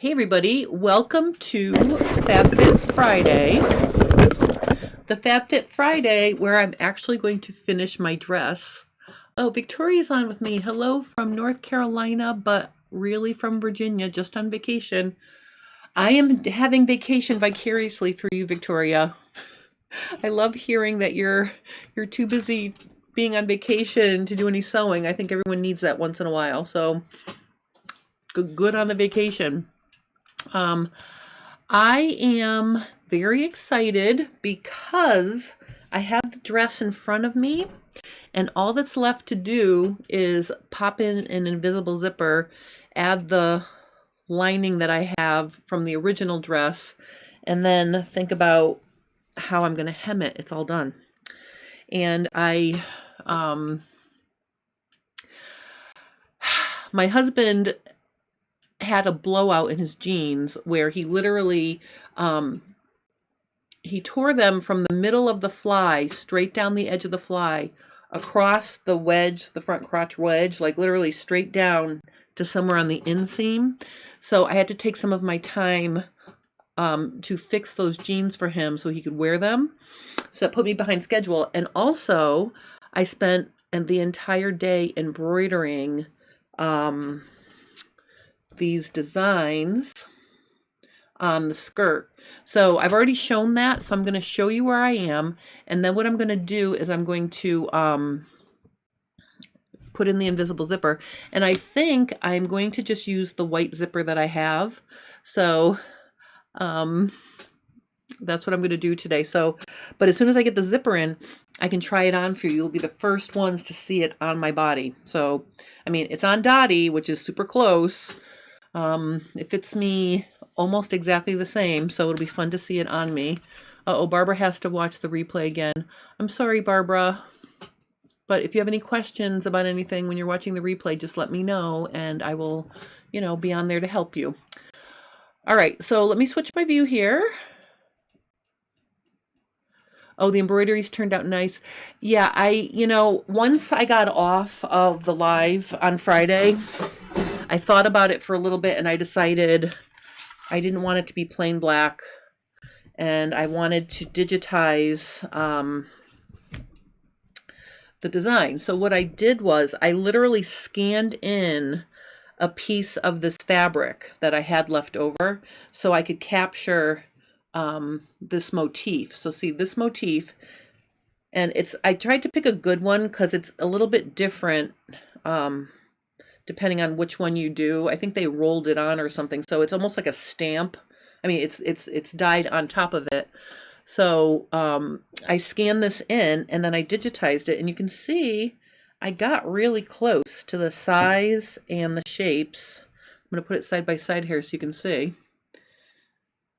Hey everybody, welcome to Fab Fit Friday. The Fab Fit Friday where I'm actually going to finish my dress. Oh, Victoria's on with me. Hello from North Carolina, but really from Virginia, just on vacation. I am having vacation vicariously through you, Victoria. I love hearing that you're too busy being on vacation to do any sewing. I think everyone needs that once in a while. So good on the vacation. I am very excited because I have the dress in front of me and all that's left to do is pop in an invisible zipper, add the lining that I have from the original dress, and then think about how I'm going to hem it. It's all done. And my husband had a blowout in his jeans where he literally he tore them from the middle of the fly straight down the edge of the fly across the wedge, the front crotch wedge, like literally straight down to somewhere on the inseam. So I had to take some of my time to fix those jeans for him so he could wear them. So that put me behind schedule. And also I spent the entire day embroidering these designs on the skirt. So I've already shown that, so I'm going to show you where I am, and then what I'm going to do is I'm going to put in the invisible zipper, and I think I'm going to just use the white zipper that I have. So that's what I'm going to do today. So, but as soon as I get the zipper in, I can try it on for you. You'll be the first ones to see it on my body. So, I mean, it's on Dottie, which is super close. It fits me almost exactly the same, so it'll be fun to see it on me. Uh-oh, Barbara has to watch the replay again. I'm sorry, Barbara. But if you have any questions about anything when you're watching the replay, just let me know, and I will, be on there to help you. All right, so let me switch my view here. Oh, the embroideries turned out nice. Yeah, once I got off of the live on Friday, I thought about it for a little bit and I decided I didn't want it to be plain black and I wanted to digitize the design. So what I did was I literally scanned in a piece of this fabric that I had left over so I could capture this motif. So see this motif, and I tried to pick a good one because it's a little bit different depending on which one you do. I think they rolled it on or something, so it's almost like a stamp. I mean, it's dyed on top of it. So I scanned this in and then I digitized it, and you can see I got really close to the size and the shapes. I'm going to put it side by side here so you can see.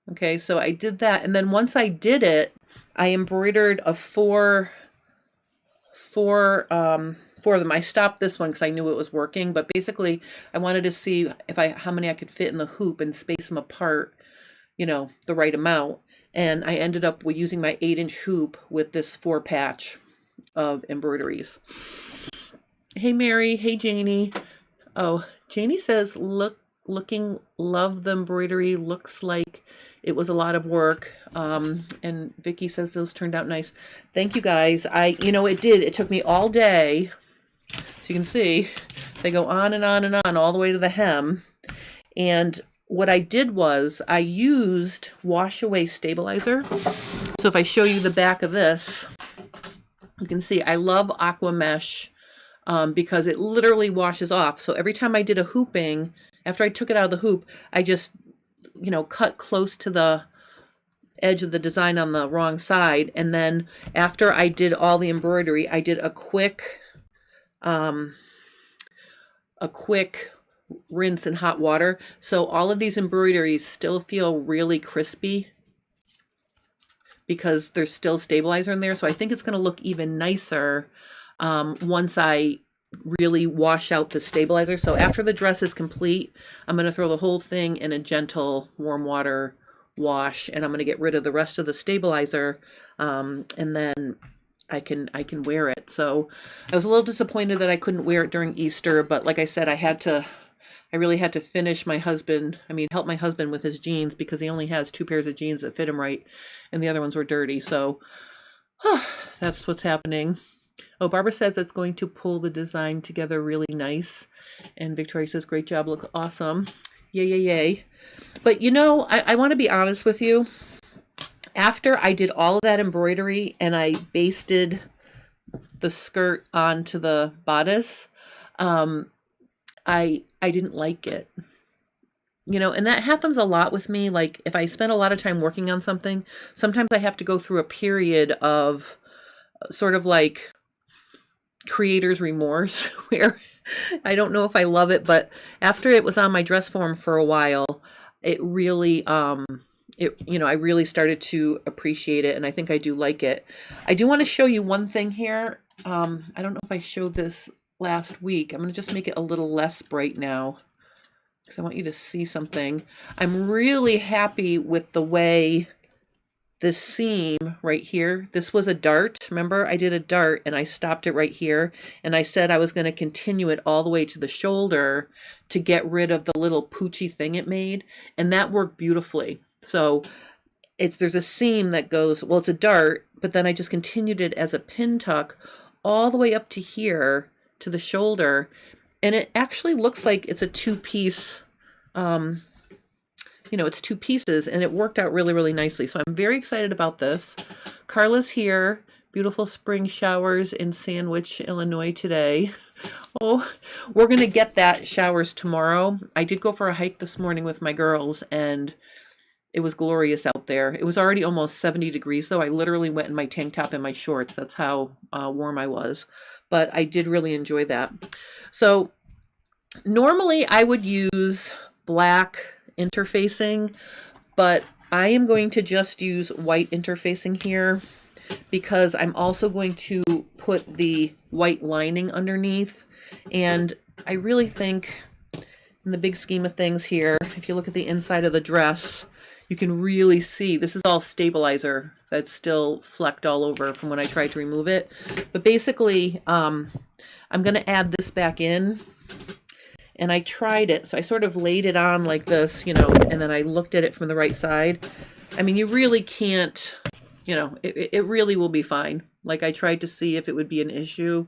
Okay, so I did that, and then once I did it, I embroidered a four of them. I stopped this one because I knew it was working, but basically I wanted to see how many I could fit in the hoop and space them apart, the right amount. And I ended up with using my 8-inch hoop with this 4 patch of embroideries. Hey Mary, hey Janie. Oh, Janie says, love the embroidery, looks like it was a lot of work. And Vicky says those turned out nice. Thank you guys. It did. It took me all day. So you can see they go on and on and on all the way to the hem. And what I did was I used wash away stabilizer. So if I show you the back of this, you can see I love aqua mesh because it literally washes off. So every time I did a hooping, after I took it out of the hoop, I just cut close to the edge of the design on the wrong side, and then after I did all the embroidery, I did a quick rinse in hot water, so all of these embroideries still feel really crispy because there's still stabilizer in there. So I think it's going to look even nicer once I really wash out the stabilizer. So after the dress is complete, I'm going to throw the whole thing in a gentle warm water wash, and I'm going to get rid of the rest of the stabilizer, and then I can wear it. So I was a little disappointed that I couldn't wear it during Easter, but like I said, I had to I really had to finish my husband, help my husband with his jeans because he only has 2 pairs of jeans that fit him right, and the other ones were dirty. So that's what's happening. Oh, Barbara says it's going to pull the design together really nice. And Victoria says, great job, look awesome. Yay, yay, yay. But I want to be honest with you. After I did all of that embroidery and I basted the skirt onto the bodice, I didn't like it. And that happens a lot with me. Like if I spend a lot of time working on something, sometimes I have to go through a period of sort of like creator's remorse where I don't know if I love it, but after it was on my dress form for a while, it really, I really started to appreciate it, and I think I do like it. I do want to show you one thing here. I don't know if I showed this last week. I'm going to just make it a little less bright now because I want you to see something. I'm really happy with the way this seam right here, this was a dart. Remember, I did a dart and I stopped it right here. And I said I was going to continue it all the way to the shoulder to get rid of the little poochy thing it made. And that worked beautifully. So there's a seam that goes, well, it's a dart, but then I just continued it as a pin tuck all the way up to here to the shoulder. And it actually looks like it's a two-piece, it's 2 pieces, and it worked out really, really nicely. So I'm very excited about this. Carla's here. Beautiful spring showers in Sandwich, Illinois today. Oh, we're going to get that showers tomorrow. I did go for a hike this morning with my girls, and it was glorious out there. It was already almost 70 degrees, though. I literally went in my tank top and my shorts. That's how warm I was. But I did really enjoy that. So normally I would use black interfacing, but I am going to just use white interfacing here because I'm also going to put the white lining underneath. And I really think in the big scheme of things here, if you look at the inside of the dress, you can really see this is all stabilizer that's still flecked all over from when I tried to remove it. But basically, I'm going to add this back in. And I tried it, so I sort of laid it on like this, and then I looked at it from the right side. I mean, you really can't, it really will be fine. Like I tried to see if it would be an issue.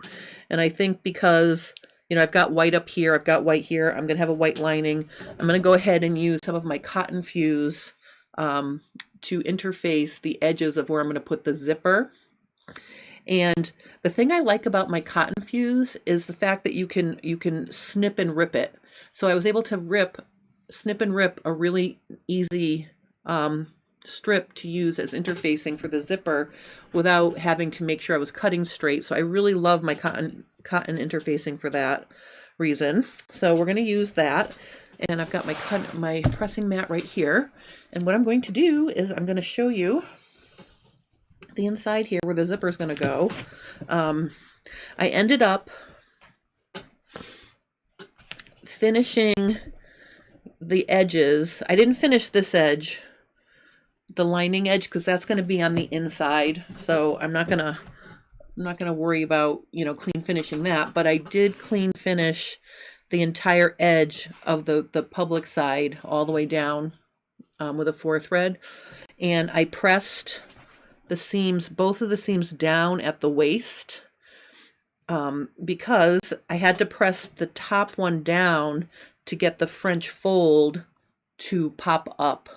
And I think because, I've got white up here, I've got white here, I'm going to have a white lining. I'm going to go ahead and use some of my cotton fuse to interface the edges of where I'm going to put the zipper. And the thing I like about my cotton fuse is the fact that you can snip and rip it. So I was able to snip and rip a really easy strip to use as interfacing for the zipper without having to make sure I was cutting straight. So I really love my cotton interfacing for that reason. So we're going to use that. And I've got my pressing mat right here. And what I'm going to do is I'm going to show you the inside here where the zipper is going to go. I ended up finishing the edges. I didn't finish this edge, the lining edge, because that's going to be on the inside. So I'm not gonna worry about clean finishing that. But I did clean finish the entire edge of the public side all the way down with a 4 thread, and I pressed the seams, both of the seams down at the waist, because I had to press the top one down to get the French fold to pop up.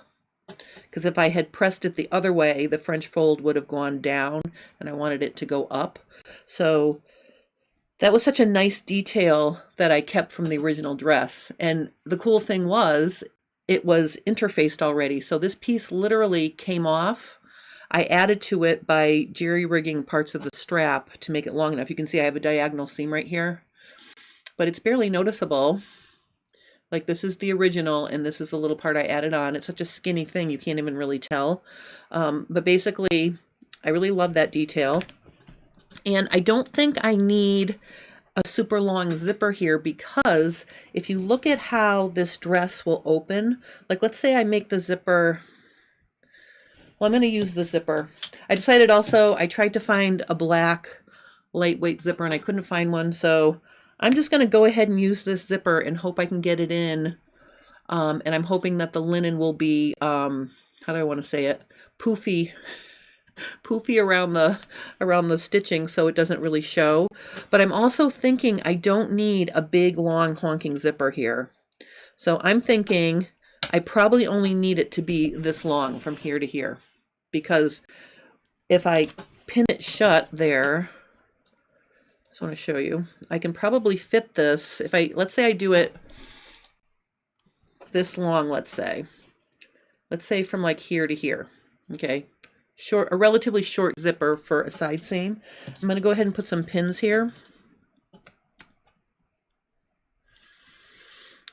Because if I had pressed it the other way, the French fold would have gone down, and I wanted it to go up. So that was such a nice detail that I kept from the original dress. And the cool thing was, it was interfaced already. So this piece literally came off. I added to it by jerry-rigging parts of the strap to make it long enough. You can see I have a diagonal seam right here, but it's barely noticeable. Like this is the original, and this is the little part I added on. It's such a skinny thing, you can't even really tell. But basically, I really love that detail. And I don't think I need a super long zipper here, because if you look at how this dress will open, like let's say I make the zipper, well, I'm going to use the zipper. I decided also, I tried to find a black lightweight zipper and I couldn't find one, so I'm just going to go ahead and use this zipper and hope I can get it in. And I'm hoping that the linen will be, how do I want to say it? Poofy, poofy around the stitching so it doesn't really show. But I'm also thinking I don't need a big, long, honking zipper here. So I'm thinking I probably only need it to be this long from here to here. Because if I pin it shut there, I just want to show you, I can probably fit this. If let's say I do it this long, let's say from like here to here, okay, a relatively short zipper for a side seam. I'm going to go ahead and put some pins here,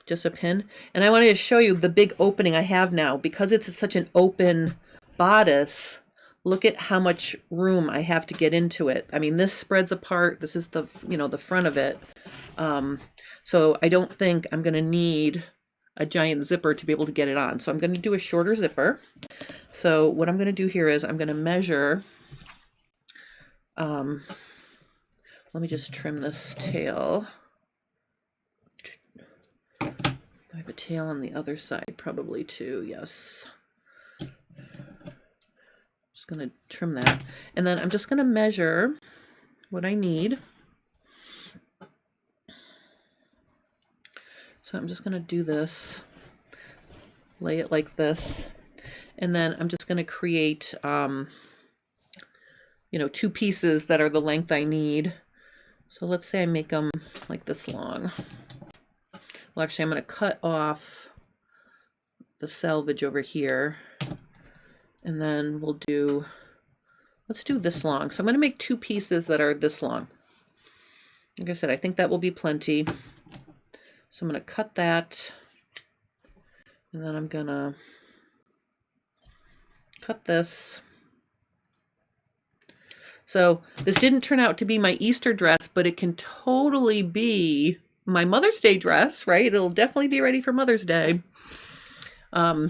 just a pin, and I wanted to show you the big opening I have now because it's such an open bodice. Look at how much room I have to get into it. I mean, this spreads apart. This is the the front of it, so I don't think I'm going to need a giant zipper to be able to get it on. So I'm going to do a shorter zipper. So what I'm going to do here is I'm going to measure, let me just trim this tail. I have a tail on the other side probably too, yes. Just going to trim that. And then I'm just going to measure what I need. So I'm just going to do this, lay it like this, and then I'm just going to create, two pieces that are the length I need. So let's say I make them like this long. Well, actually, I'm going to cut off the selvage over here, and then let's do this long. So I'm going to make two pieces that are this long. Like I said, I think that will be plenty. So I'm going to cut that, and then I'm going to cut this. So this didn't turn out to be my Easter dress, but it can totally be my Mother's Day dress, right? It'll definitely be ready for Mother's Day. All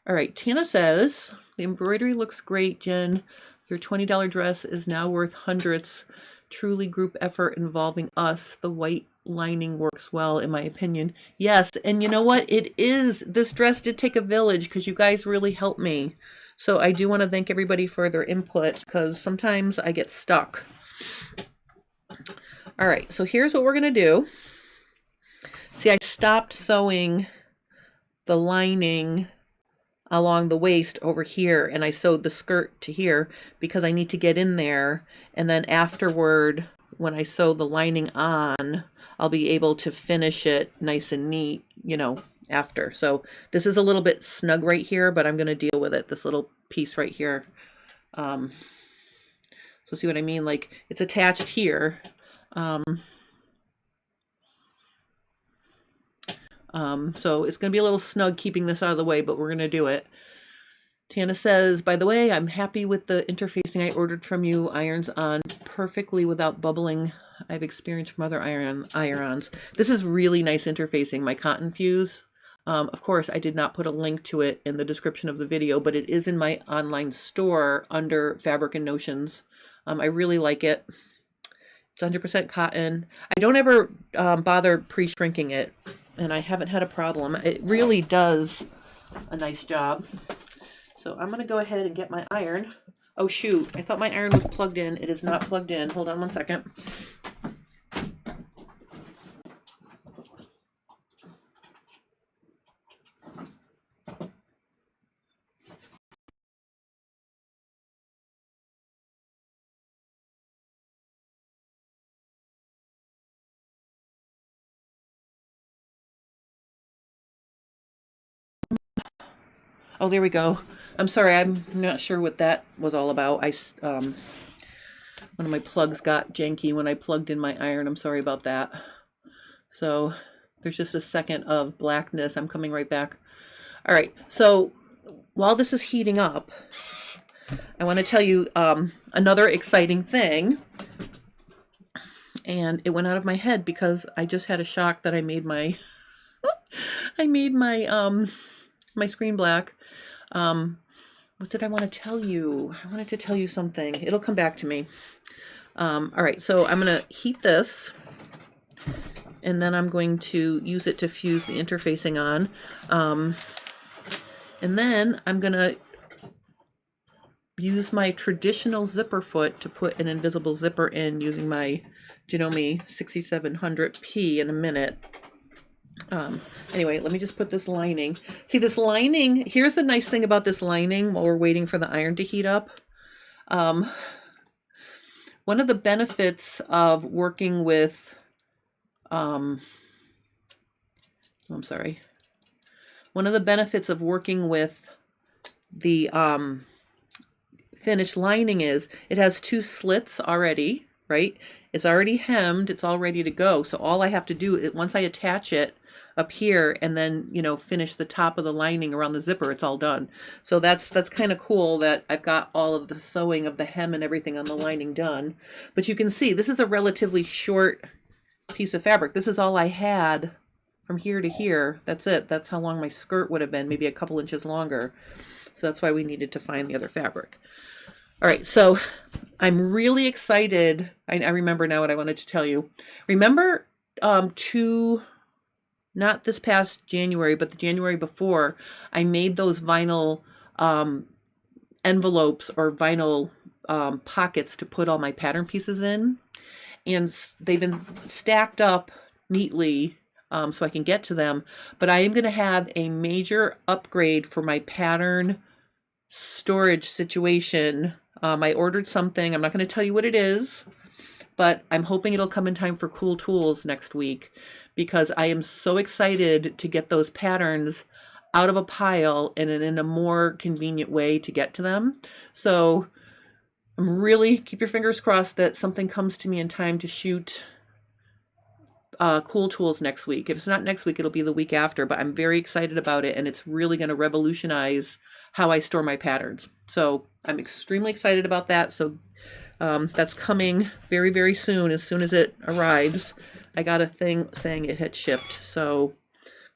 right, Tana says, the embroidery looks great, Jen. Your $20 dress is now worth hundreds. Truly group effort involving us. The white lining works well, in my opinion. Yes, and you know what? It is. This dress did take a village because you guys really helped me. So I do want to thank everybody for their input because sometimes I get stuck. All right, so here's what we're going to do. See, I stopped sewing the lining along the waist over here, and I sewed the skirt to here because I need to get in there, and then afterward when I sew the lining on, I'll be able to finish it nice and neat, after. So this is a little bit snug right here, but I'm going to deal with it, this little piece right here. So see what I mean? Like it's attached here. So it's going to be a little snug keeping this out of the way, but we're going to do it. Tana says, by the way, I'm happy with the interfacing I ordered from you. Irons on perfectly without bubbling. I've experienced from other irons. This is really nice interfacing, my cotton fuse. Of course, I did not put a link to it in the description of the video, but it is in my online store under Fabric and Notions. I really like it. It's 100% cotton. I don't ever bother pre-shrinking it, and I haven't had a problem. It really does a nice job. So I'm going to go ahead and get my iron. Oh shoot, I thought my iron was plugged in. It is not plugged in. Hold on one second. Oh, there we go. I'm sorry, I'm not sure what that was all about. One of my plugs got janky when I plugged in my iron. I'm sorry about that. So there's just a second of blackness. I'm coming right back. All right, so while this is heating up, I want to tell you another exciting thing. And it went out of my head because I just had a shock that I made my my screen black. What did I want to tell you? I wanted to tell you something. It'll come back to me. All right, so I'm going to heat this. and then I'm going to use it to fuse the interfacing on. And then I'm going to use my traditional zipper foot to put an invisible zipper in using my Janome 6700P in a minute. Anyway, let me just put this lining. See, this lining, here's the nice thing about this lining while we're waiting for the iron to heat up. One of the benefits of working with, one of the benefits of working with the finished lining is it has 2 slits already, right? It's already hemmed, it's all ready to go. So all I have to do is once I attach it up here and then, you know, finish the top of the lining around the zipper, it's all done. So that's kind of cool that I've got all of the sewing of the hem and everything on the lining done. But you can see this is a relatively short piece of fabric. This is all I had from here to here. That's it. That's how long my skirt would have been, maybe a couple inches longer. So that's why we needed to find the other fabric. All right, so I'm really excited. I remember now what I wanted to tell you. Remember not this past January, but the January before, I made those vinyl envelopes or vinyl pockets to put all my pattern pieces in. And they've been stacked up neatly so I can get to them. But I am going to have a major upgrade for my pattern storage situation. I ordered something. I'm not going to tell you what it is, but I'm hoping it'll come in time for Cool Tools next week, because I am so excited to get those patterns out of a pile and in a more convenient way to get to them. So I'm really, keep your fingers crossed that something comes to me in time to shoot Cool Tools next week. If it's not next week, it'll be the week after, but I'm very excited about it, and it's really going to revolutionize how I store my patterns. So I'm extremely excited about that. So that's coming very, very soon. As soon as it arrives, I got a thing saying it had shipped. So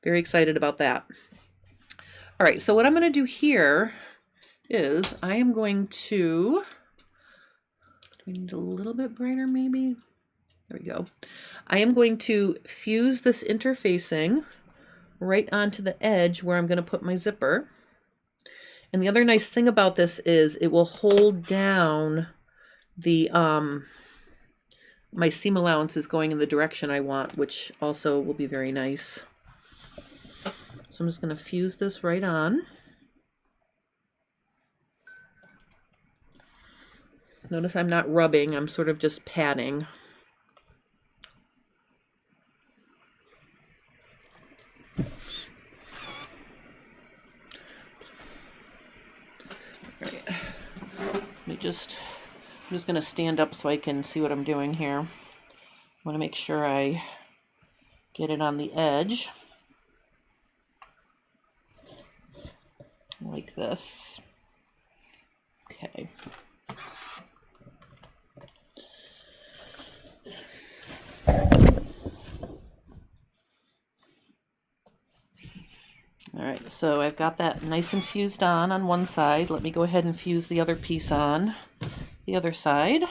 very excited about that. All right, so what I'm going to do here is I am going to, do we need a little bit brighter maybe? There we go. I am going to fuse this interfacing right onto the edge where I'm going to put my zipper. And the other nice thing about this is it will hold down the my seam allowance is going in the direction I want, which also will be very nice. So I'm just going to fuse this right on. Notice I'm not rubbing, I'm sort of just patting. All right. I'm just going to stand up so I can see what I'm doing here. I want to make sure I get it on the edge. Like this. Okay. All right, so I've got that nice and fused on one side. Let me go ahead and fuse the other piece on the other side.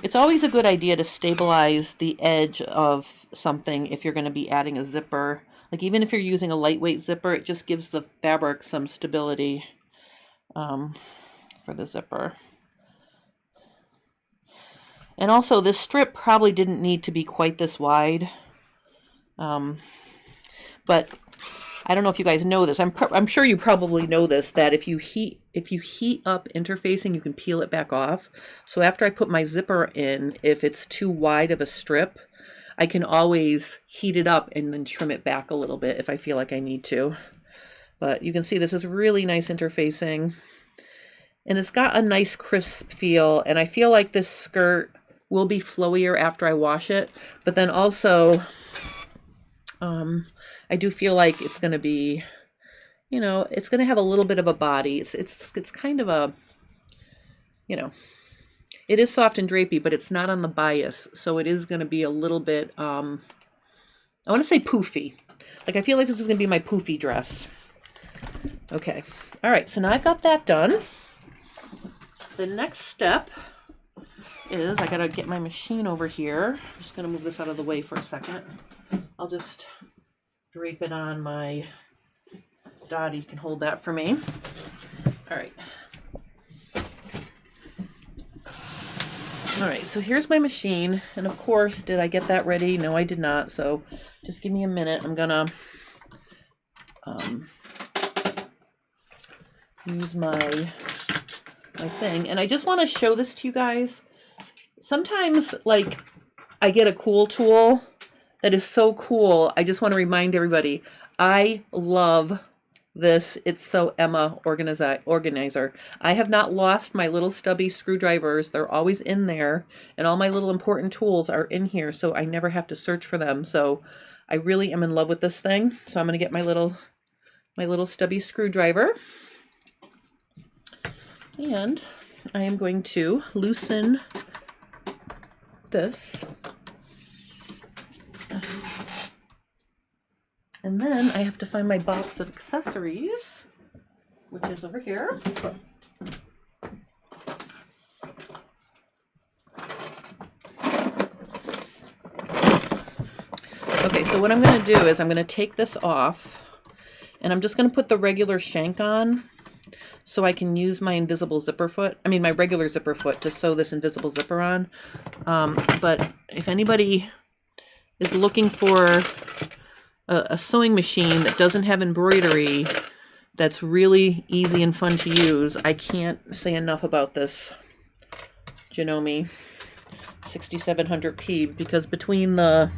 It's always a good idea to stabilize the edge of something if you're going to be adding a zipper. Like even if you're using a lightweight zipper, it just gives the fabric some stability for the zipper. And also this strip probably didn't need to be quite this wide. But I don't know if you guys know this. I'm sure you probably know this, that if you heat up interfacing, you can peel it back off. So after I put my zipper in, if it's too wide of a strip, I can always heat it up and then trim it back a little bit if I feel like I need to. But you can see this is really nice interfacing. And it's got a nice crisp feel. And I feel like this skirt will be flowier after I wash it. But then also, I do feel like it's going to be, you know, it's going to have a little bit of a body. It's kind of a, you know, it is soft and drapey, but it's not on the bias. So it is going to be a little bit, I want to say poofy. Like I feel like this is going to be my poofy dress. Okay. All right. So now I've got that done. The next step is I gotta get my machine over here. I'm just gonna move this out of the way for a second. I'll just drape it on my Dottie. You can hold that for me. All right. All right, so here's my machine, and of course, did I get that ready? No, I did not, so just give me a minute. I'm gonna use my thing, and I just want to show this to you guys. Sometimes, like, I get a cool tool that is so cool, I just want to remind everybody, I love this It's So Emma organizer. I have not lost my little stubby screwdrivers. They're always in there, and all my little important tools are in here, so I never have to search for them. So I really am in love with this thing. So I'm going to get my little stubby screwdriver, and I am going to loosen this. And then I have to find my box of accessories, which is over here. Okay, so what I'm going to do is I'm going to take this off, and I'm just going to put the regular shank on so I can use my invisible zipper foot, my regular zipper foot to sew this invisible zipper on. But if anybody is looking for a sewing machine that doesn't have embroidery, that's really easy and fun to use, I can't say enough about this Janome 6700P, because between the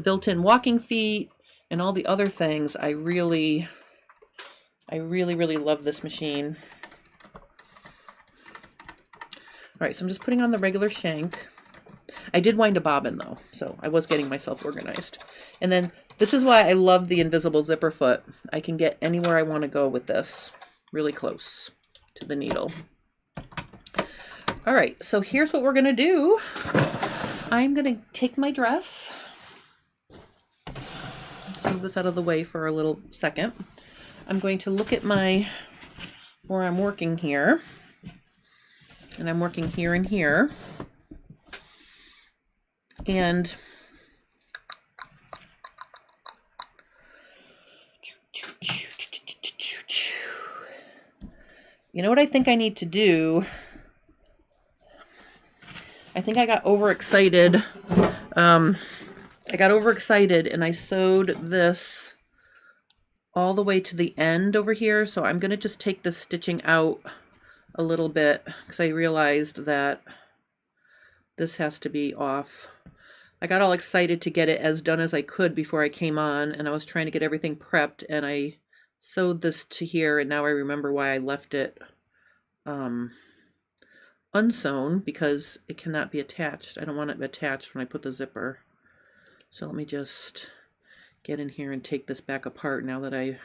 built-in walking feet and all the other things, I really love this machine. All right, so I'm just putting on the regular shank. I did wind a bobbin though, so I was getting myself organized. And then this is why I love the invisible zipper foot. I can get anywhere I want to go with this, really close to the needle. All right, so here's what we're gonna do. I'm gonna take my dress. Let's move this out of the way for a little second. I'm going to look at where I'm working here. And I'm working here and here. And you know what I think I need to do? I think I got overexcited. I got overexcited and I sewed this all the way to the end over here. So I'm going to just take the stitching out a little bit because I realized that this has to be off. I got all excited to get it as done as I could before I came on, and I was trying to get everything prepped, and I sewed this to here, and now I remember why I left it unsewn, because it cannot be attached. I don't want it attached when I put the zipper. So let me just get in here and take this back apart now that I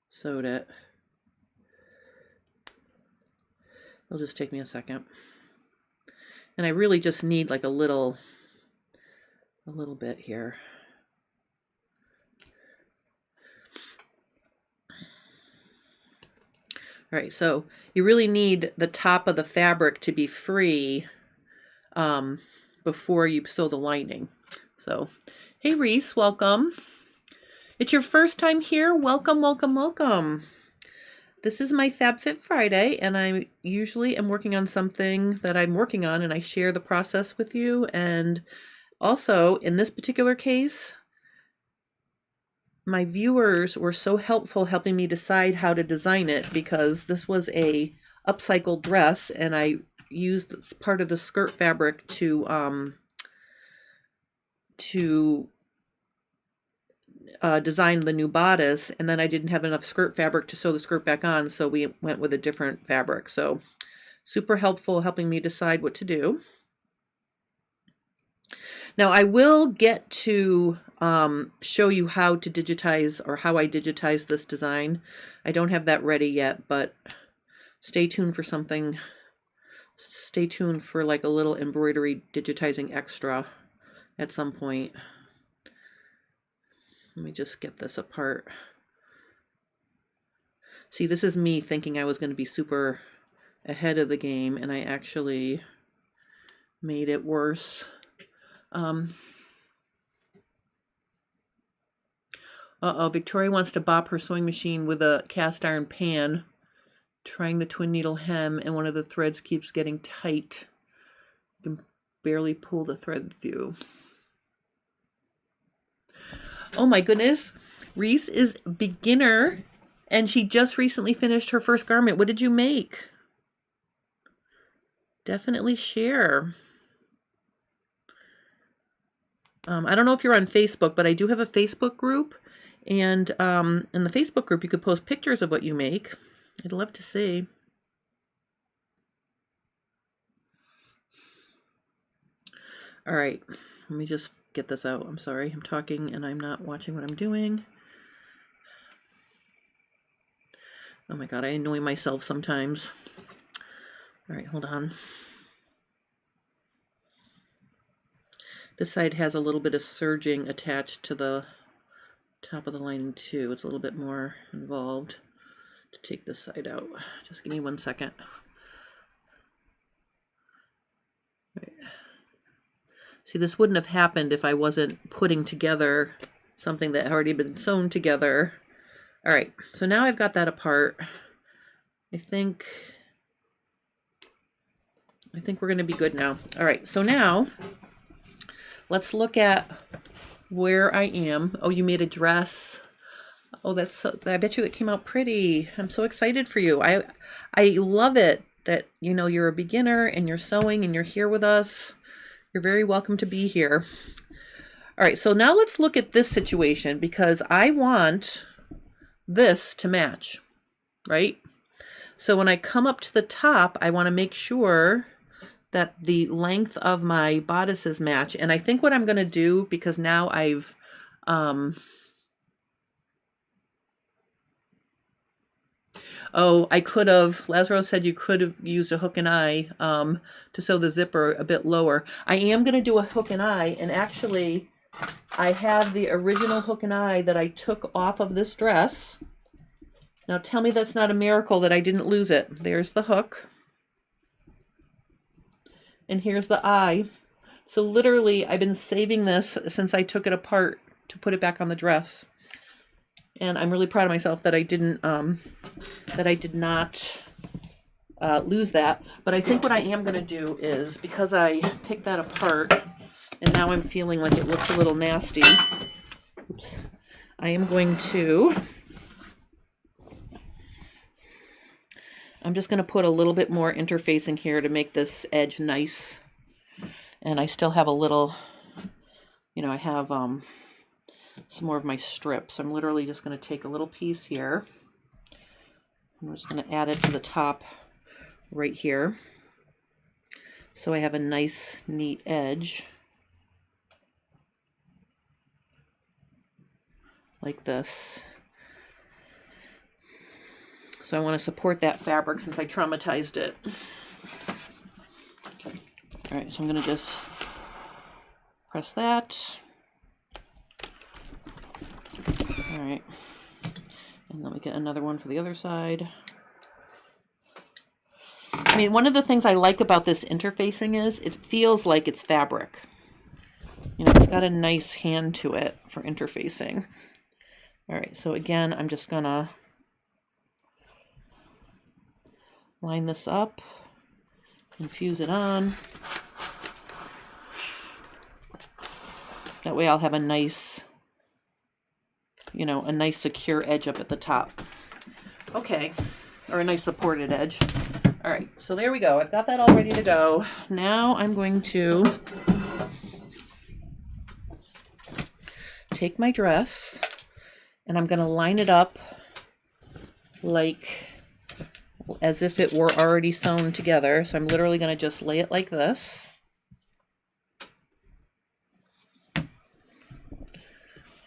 sewed it. It'll just take me a second. And I really just need like a little bit here. All right, so you really need the top of the fabric to be free before you sew the lining. So, hey Reese, welcome. It's your first time here. Welcome, welcome, welcome. This is my Fab Fit Friday, and I usually am working on something that I'm working on, and I share the process with you. And also, in this particular case, my viewers were so helpful helping me decide how to design it, because this was a upcycled dress, and I used part of the skirt fabric to design the new bodice, and then I didn't have enough skirt fabric to sew the skirt back on, so we went with a different fabric. So super helpful helping me decide what to do. Now I will get to show you how to digitize, or how I digitize this design. I don't have that ready yet, but stay tuned for something. Stay tuned for like a little embroidery digitizing extra at some point. Let me just get this apart. See, this is me thinking I was going to be super ahead of the game, and I actually made it worse. Uh-oh, Victoria wants to bop her sewing machine with a cast iron pan, trying the twin needle hem, and one of the threads keeps getting tight. You can barely pull the thread through. Oh my goodness. Reese is beginner, and she just recently finished her first garment. What did you make? Definitely share. I don't know if you're on Facebook, but I do have a Facebook group. And in the Facebook group, you could post pictures of what you make. I'd love to see. All right, let me just get this out. I'm sorry, I'm talking and I'm not watching what I'm doing. Oh my God, I annoy myself sometimes. All right, hold on. This side has a little bit of serging attached to the top of the lining too. It's a little bit more involved to take this side out. Just give me 1 second. Right. See, this wouldn't have happened if I wasn't putting together something that had already been sewn together. All right, so now I've got that apart. I think we're going to be good now. All right, so now let's look at where I am. Oh, you made a dress. Oh, that's so, I bet you it came out pretty. I'm so excited for you. I love it that, you know, you're a beginner and you're sewing and you're here with us. You're very welcome to be here. All right, so now let's look at this situation, because I want this to match, right? So when I come up to the top, I want to make sure that the length of my bodices match. And I think what I'm going to do, because now I've oh, I could have, Lazaro said you could have used a hook and eye to sew the zipper a bit lower. I am going to do a hook and eye, and actually I have the original hook and eye that I took off of this dress. Now tell me that's not a miracle that I didn't lose it. There's the hook. And here's the eye. So literally I've been saving this since I took it apart to put it back on the dress. And I'm really proud of myself that I did not lose that. But I think what I am going to do is, because I picked that apart and now I'm feeling like it looks a little nasty, oops, I am going to, I'm just going to put a little bit more interfacing here to make this edge nice. And I still have a little, you know, I have some more of my strips. I'm literally just going to take a little piece here. I'm just going to add it to the top right here, so I have a nice, neat edge like this. So I want to support that fabric since I traumatized it. All right, so I'm going to just press that. All right, and then we get another one for the other side. I mean, one of the things I like about this interfacing is it feels like it's fabric. You know, it's got a nice hand to it for interfacing. All right, so again, I'm just gonna line this up and fuse it on. That way I'll have a nice, you know, a nice secure edge up at the top. Okay, or a nice supported edge. All right, so there we go. I've got that all ready to go. Now I'm going to take my dress and I'm going to line it up like as if it were already sewn together. So I'm literally going to just lay it like this.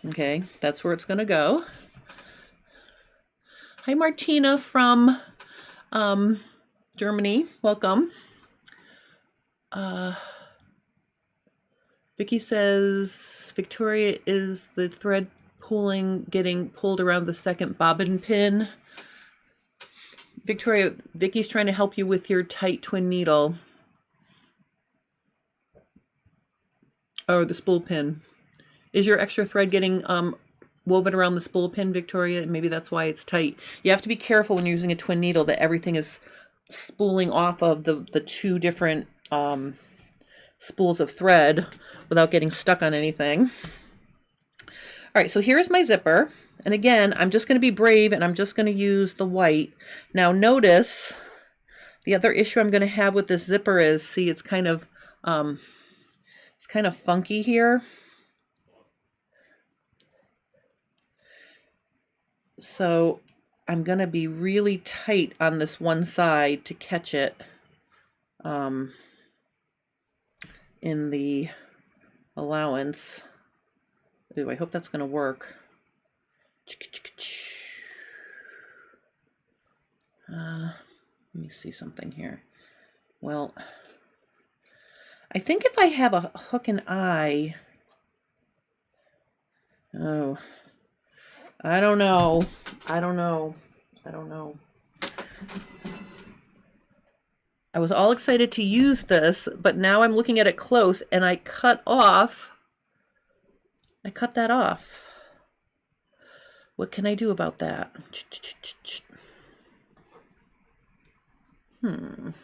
Okay, that's where it's going to go. Hi, Martina from Germany. Welcome. Vicky says, Victoria, is the thread pulling getting pulled around the second bobbin pin? Victoria, Vicky's trying to help you with your tight twin needle. Or the spool pin. Is your extra thread getting woven around the spool pin, Victoria? Maybe that's why it's tight. You have to be careful when you're using a twin needle that everything is spooling off of the two different spools of thread without getting stuck on anything. All right, so here's my zipper. And again, I'm just going to be brave and I'm just going to use the white. Now notice the other issue I'm going to have with this zipper is, see, it's kind of funky here. So I'm going to be really tight on this one side to catch it in the allowance. Ooh, I hope that's going to work. Let me see something here. Well, I think if I have a hook and eye, oh, I don't know. I was all excited to use this, but now I'm looking at it close and I cut that off. What can I do about that? Well,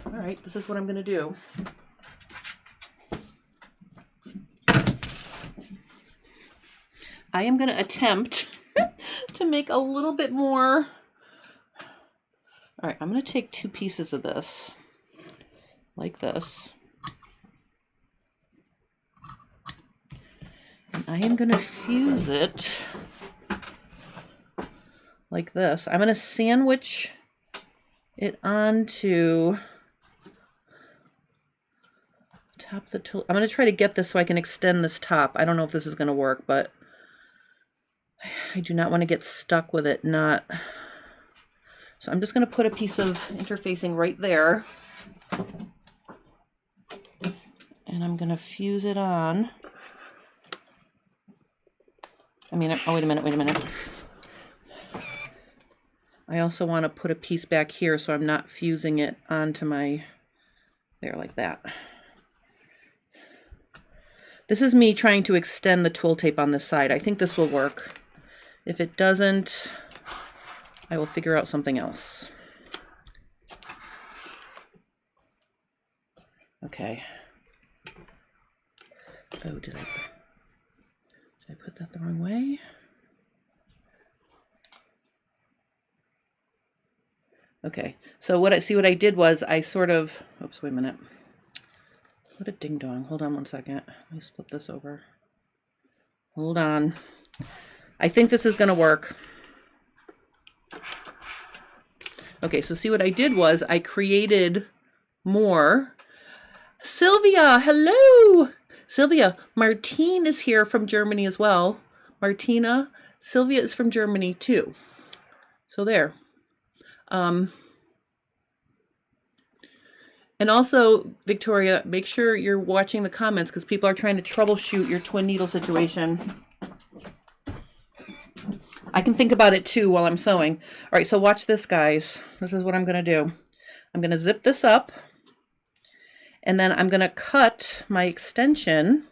all right, this is what I'm going to do. I am going to attempt to make a little bit more. All right, I'm going to take 2 pieces of this, like this. And I am going to fuse it like this. I'm going to sandwich it onto top of the tool. I'm going to try to get this so I can extend this top. I don't know if this is going to work, but I do not want to get stuck with it not. So I'm just going to put a piece of interfacing right there. And I'm going to fuse it on. I mean, oh, wait a minute. I also want to put a piece back here so I'm not fusing it onto my, there, like that. This is me trying to extend the twill tape on this side. I think this will work. If it doesn't, I will figure out something else. Okay. Oh, did I put that the wrong way? Okay, so what I did was I sort of, oops, wait a minute. What a ding dong. Hold on one second. Let me flip this over. Hold on. I think this is going to work. Okay, so see what I did was I created more. Sylvia, hello! Sylvia, Martine is here from Germany as well. Martina, Sylvia is from Germany too. So there. And also, Victoria, make sure you're watching the comments because people are trying to troubleshoot your twin needle situation. I can think about it too while I'm sewing. All right, so watch this, guys. This is what I'm going to do. I'm going to zip this up, and then I'm going to cut my extension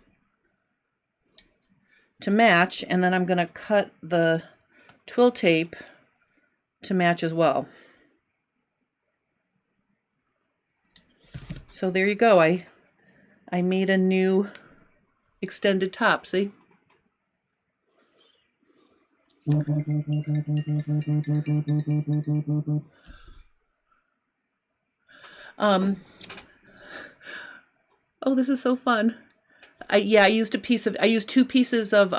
to match, and then I'm going to cut the twill tape to match as well. So there you go. I made a new extended top, see? Oh, this is so fun. I used two pieces of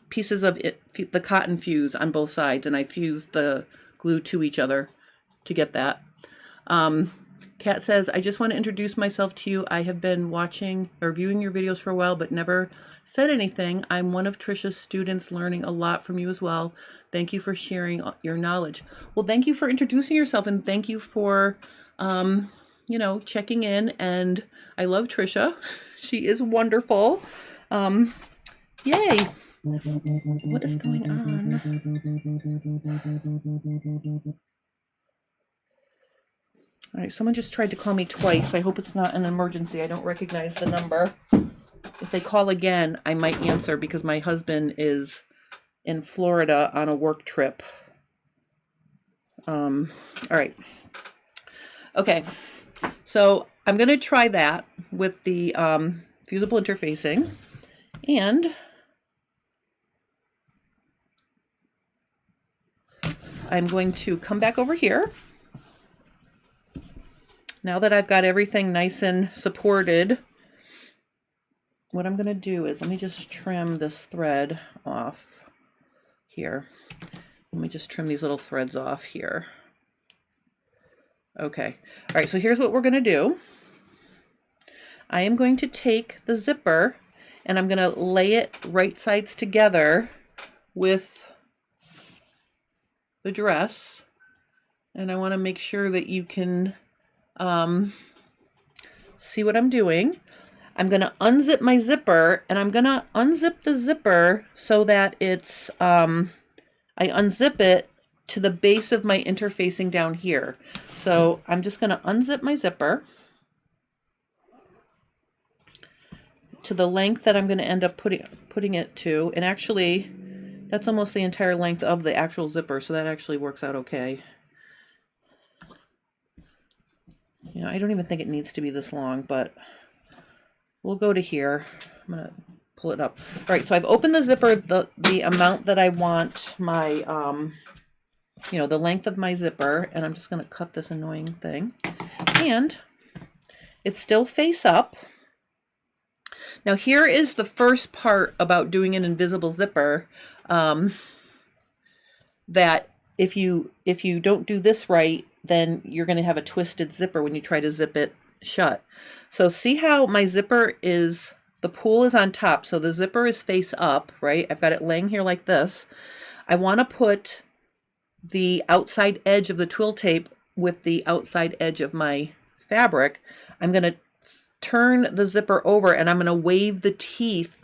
pieces of the cotton fuse on both sides, and I fused the glue to each other to get that. Kat says, I just want to introduce myself to you. I have been watching or viewing your videos for a while, but never said anything. I'm one of Trisha's students, learning a lot from you as well. Thank you for sharing your knowledge. Well, thank you for introducing yourself, and thank you for, you know, checking in. And I love Trisha. She is wonderful. Yay. What is going on? All right, someone just tried to call me twice. I hope it's not an emergency. I don't recognize the number. If they call again, I might answer because my husband is in Florida on a work trip. All right. Okay, so I'm going to try that with the fusible interfacing, and I'm going to come back over here. Now that I've got everything nice and supported, what I'm going to do is let me just trim this thread off here. Let me just trim these little threads off here. Okay. All right, so here's what we're going to do. I am going to take the zipper and I'm going to lay it right sides together with the dress. And I want to make sure that you can see what I'm doing. I'm going to unzip my zipper, and I'm going to unzip the zipper so that it's, I unzip it to the base of my interfacing down here. So I'm just going to unzip my zipper to the length that I'm going to end up putting it to. And actually, that's almost the entire length of the actual zipper, so that actually works out okay. You know, I don't even think it needs to be this long, but we'll go to here. I'm going to pull it up. All right, so I've opened the zipper the amount that I want my, you know, the length of my zipper, and I'm just going to cut this annoying thing. And it's still face up. Now here is the first part about doing an invisible zipper, that if you don't do this right, then you're going to have a twisted zipper when you try to zip it shut. So see how my zipper is, the pool is on top, so the zipper is face up, right? I've got it laying here like this. I want to put the outside edge of the twill tape with the outside edge of my fabric. I'm going to turn the zipper over and I'm going to wave the teeth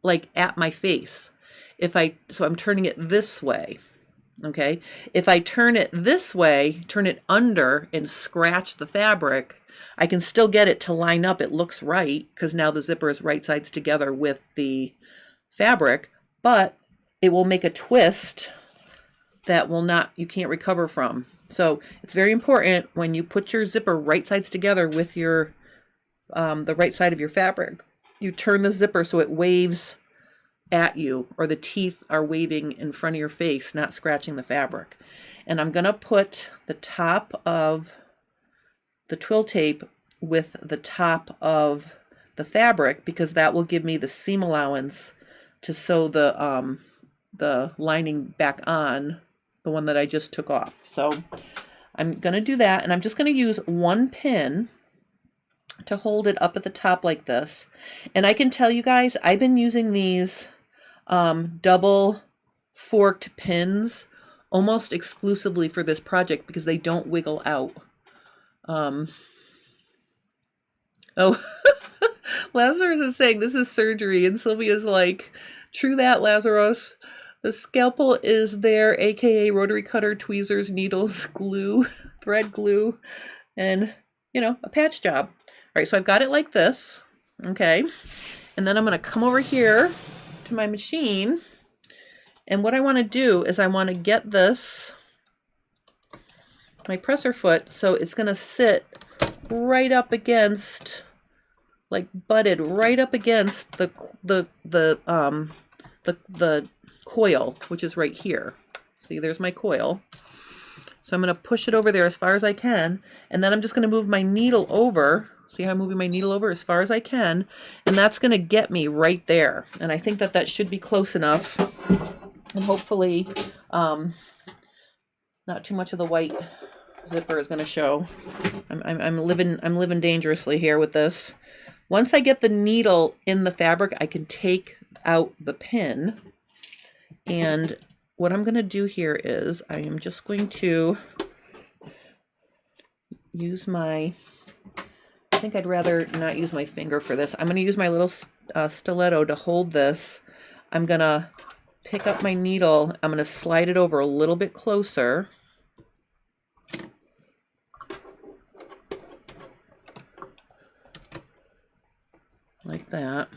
like at my face. So I'm turning it this way. Okay, if I turn it this way, turn it under and scratch the fabric, I can still get it to line up. It looks right because now the zipper is right sides together with the fabric, but it will make a twist that you can't recover from. So it's very important when you put your zipper right sides together with your the right side of your fabric, you turn the zipper so it waves at you, or the teeth are waving in front of your face, not scratching the fabric. And I'm going to put the top of the twill tape with the top of the fabric because that will give me the seam allowance to sew the lining back on, the one that I just took off. So I'm going to do that, and I'm just going to use one pin to hold it up at the top like this. And I can tell you guys, I've been using these double forked pins almost exclusively for this project because they don't wiggle out. Oh, Lazarus is saying this is surgery, and Sylvia's like, true that, Lazarus. The scalpel is there, aka rotary cutter, tweezers, needles, glue, thread glue, and, you know, a patch job. All right, so I've got it like this, okay? And then I'm going to come over here to my machine, and what I want to do is I want to get this, my presser foot, so it's going to sit right up against, like butted right up against the coil, which is right here. See, there's my coil. So I'm going to push it over there as far as I can, and then I'm just going to move my needle over. See how I'm moving my needle over as far as I can, and that's going to get me right there. And I think that that should be close enough, and hopefully not too much of the white zipper is going to show. I'm living dangerously here with this. Once I get the needle in the fabric, I can take out the pin, and what I'm going to do here is I am just going to use my, I think I'd rather not use my finger for this. I'm going to use my little stiletto to hold this. I'm gonna pick up my needle. I'm gonna slide it over a little bit closer. Like that.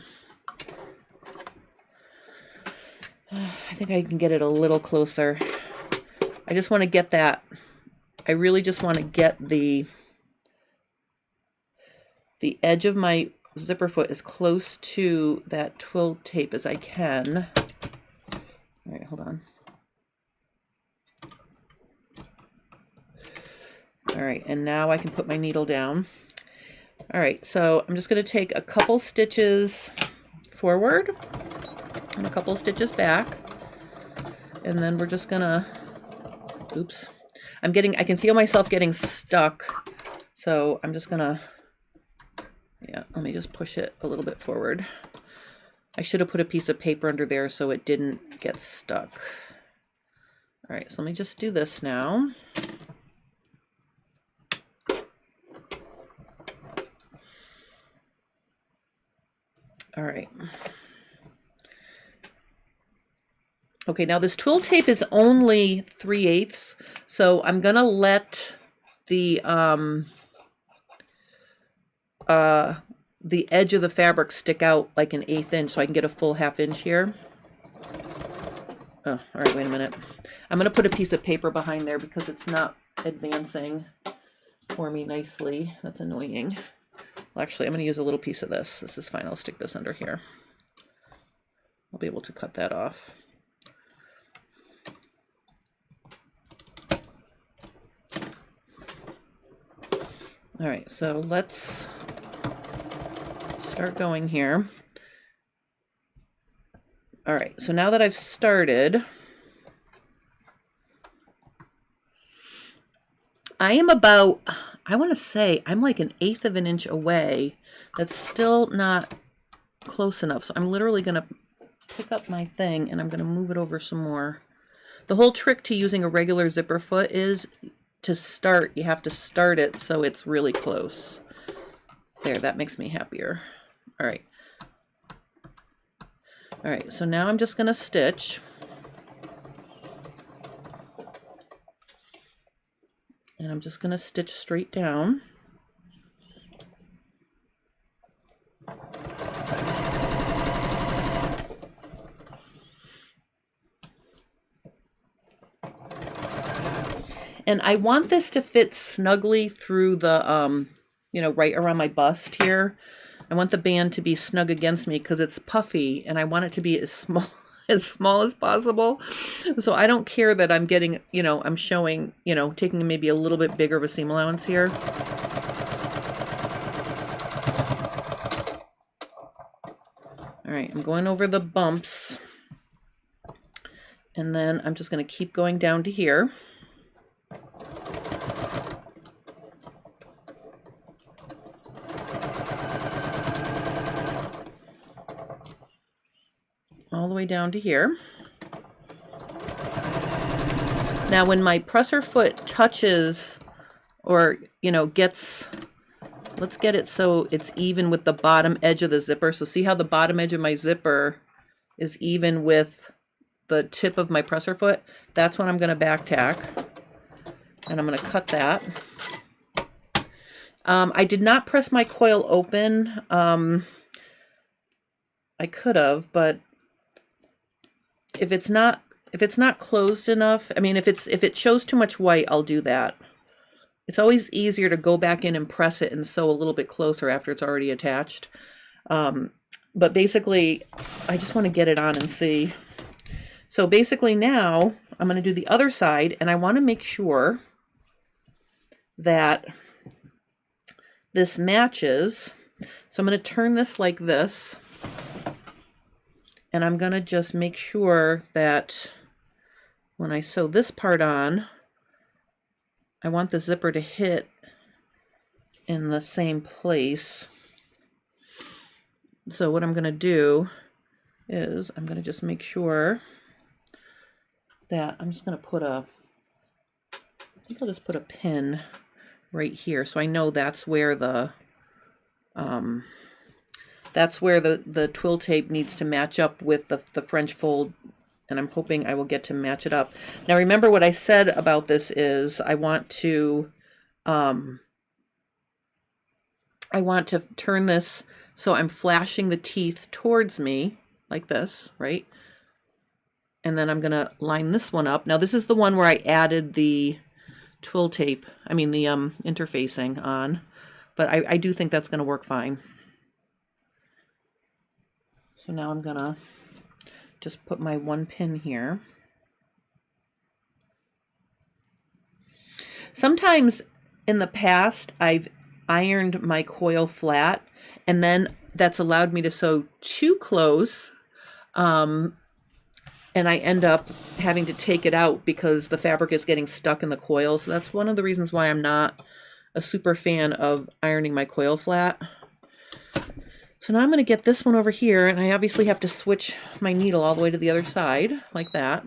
I think I can get it a little closer. I just want to get that. I really just want to get the edge of my zipper foot as close to that twill tape as I can. All right, hold on. All right, and now I can put my needle down. All right, so I'm just going to take a couple stitches forward and a couple stitches back, and then we're just gonna, oops, I can feel myself getting stuck, so I'm just gonna, yeah, let me just push it a little bit forward. I should have put a piece of paper under there so it didn't get stuck. All right, so let me just do this now. All right. Okay, now this twill tape is only 3/8, so I'm gonna let the edge of the fabric stick out like an 1/8 inch so I can get a full 1/2 inch here. Oh, all right, wait a minute. I'm gonna put a piece of paper behind there because it's not advancing for me nicely. That's annoying. Well, actually, I'm gonna use a little piece of this. This is fine, I'll stick this under here. I'll be able to cut that off. All right, so let's start going here. All right, so now that I've started, I am about, I want to say I'm like 1/8 of an inch away. That's still not close enough. So I'm literally going to pick up my thing and I'm going to move it over some more. The whole trick to using a regular zipper foot is to start, you have to start it so it's really close. There, that makes me happier. All right. All right, so now I'm just going to stitch. And I'm just going to stitch straight down. And I want this to fit snugly through the, you know, right around my bust here. I want the band to be snug against me because it's puffy and I want it to be as small as possible. So I don't care that I'm getting, you know, I'm showing, you know, taking maybe a little bit bigger of a seam allowance here. All right, I'm going over the bumps and then I'm just going to keep going down to here. All the way down to here. Now when my presser foot touches or, you know, gets, let's get it so it's even with the bottom edge of the zipper. So see how the bottom edge of my zipper is even with the tip of my presser foot? That's when I'm going to back tack. And I'm going to cut that. I did not press my coil open. I could have, but if it's not closed enough, I mean, if it shows too much white, I'll do that. It's always easier to go back in and press it and sew a little bit closer after it's already attached. But basically, I just want to get it on and see. So basically now I'm going to do the other side and I want to make sure that this matches. So I'm going to turn this like this. And I'm going to just make sure that when I sew this part on, I want the zipper to hit in the same place. So what I'm going to do is I'm going to just make sure that I'm just going to put a, I think I'll just put a pin right here. So I know that's where the That's where the twill tape needs to match up with the French fold, and I'm hoping I will get to match it up. Now remember what I said about this is I want to turn this so I'm flashing the teeth towards me like this, right? And then I'm gonna line this one up. Now this is the one where I added the twill tape, I mean the interfacing on, but I do think that's gonna work fine. So now I'm gonna just put my one pin here. Sometimes in the past I've ironed my coil flat, and then that's allowed me to sew too close, and I end up having to take it out because the fabric is getting stuck in the coil. So that's one of the reasons why I'm not a super fan of ironing my coil flat. So now I'm going to get this one over here, and I obviously have to switch my needle all the way to the other side, like that.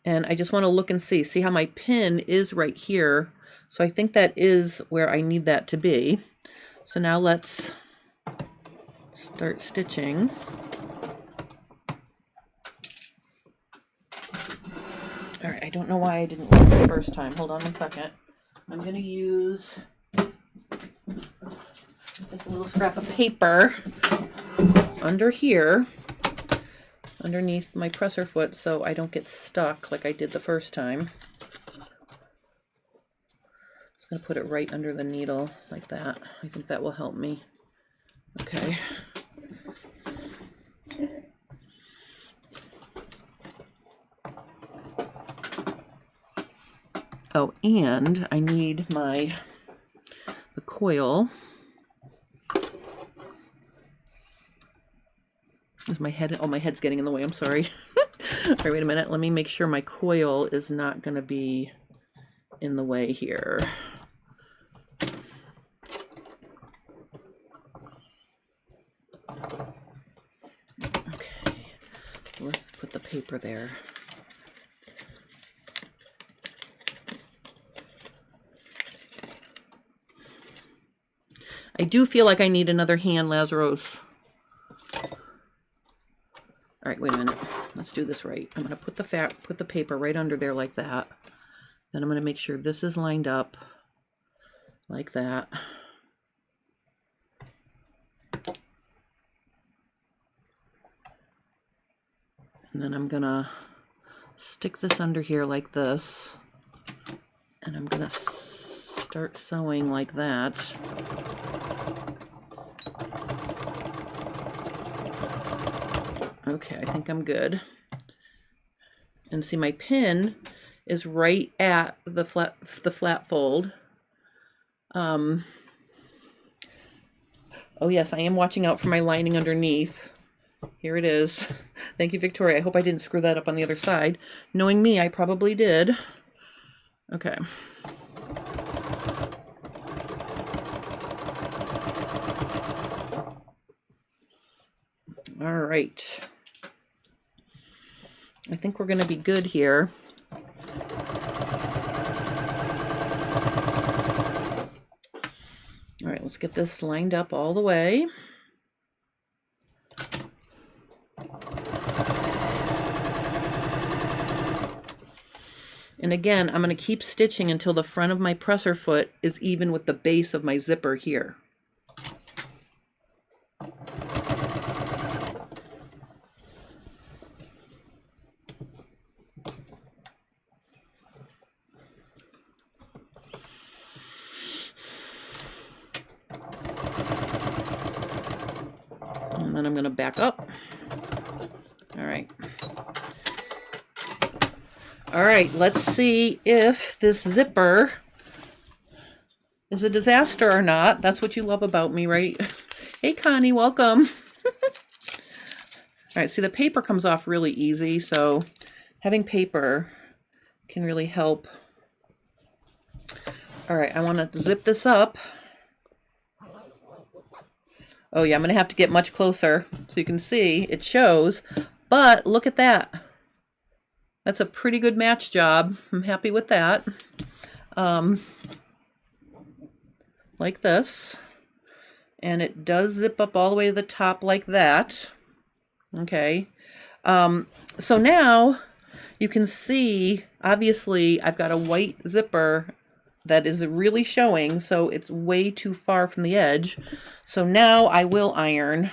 And I just want to look and see how my pin is right here. So I think that is where I need that to be. So now let's start stitching. All right, I don't know why I didn't work the first time. Hold on one second. I'm going to use just a little scrap of paper under here, underneath my presser foot, so I don't get stuck like I did the first time. Just going to put it right under the needle like that. I think that will help me. Okay. Oh, and I need the coil. Is my head, oh, my head's getting in the way, I'm sorry. All right, wait a minute, let me make sure my coil is not going to be in the way here. Okay, let's put the paper there. I do feel like I need another hand, Lazarus. All right, wait a minute. Let's do this right. I'm going to put the paper right under there like that. Then I'm going to make sure this is lined up like that. And then I'm going to stick this under here like this. And I'm going to start sewing like that. Okay, I think I'm good. And see, my pin is right at the flat fold. Oh yes, I am watching out for my lining underneath. Here it is. Thank you, Victoria. I hope I didn't screw that up on the other side. Knowing me, I probably did. Okay. All right. I think we're going to be good here. All right, let's get this lined up all the way. And again, I'm going to keep stitching until the front of my presser foot is even with the base of my zipper here. And then I'm going to back up. All right. All right, let's see if this zipper is a disaster or not. That's what you love about me, right? Hey, Connie, welcome. All right, see, the paper comes off really easy, so having paper can really help. All right, I want to zip this up. Oh yeah, I'm going to have to get much closer so you can see it shows, but look at that. That's a pretty good match job. I'm happy with that. like this. And it does zip up all the way to the top like that. Okay. So now you can see, obviously, I've got a white zipper that is really showing, so it's way too far from the edge. So now I will iron.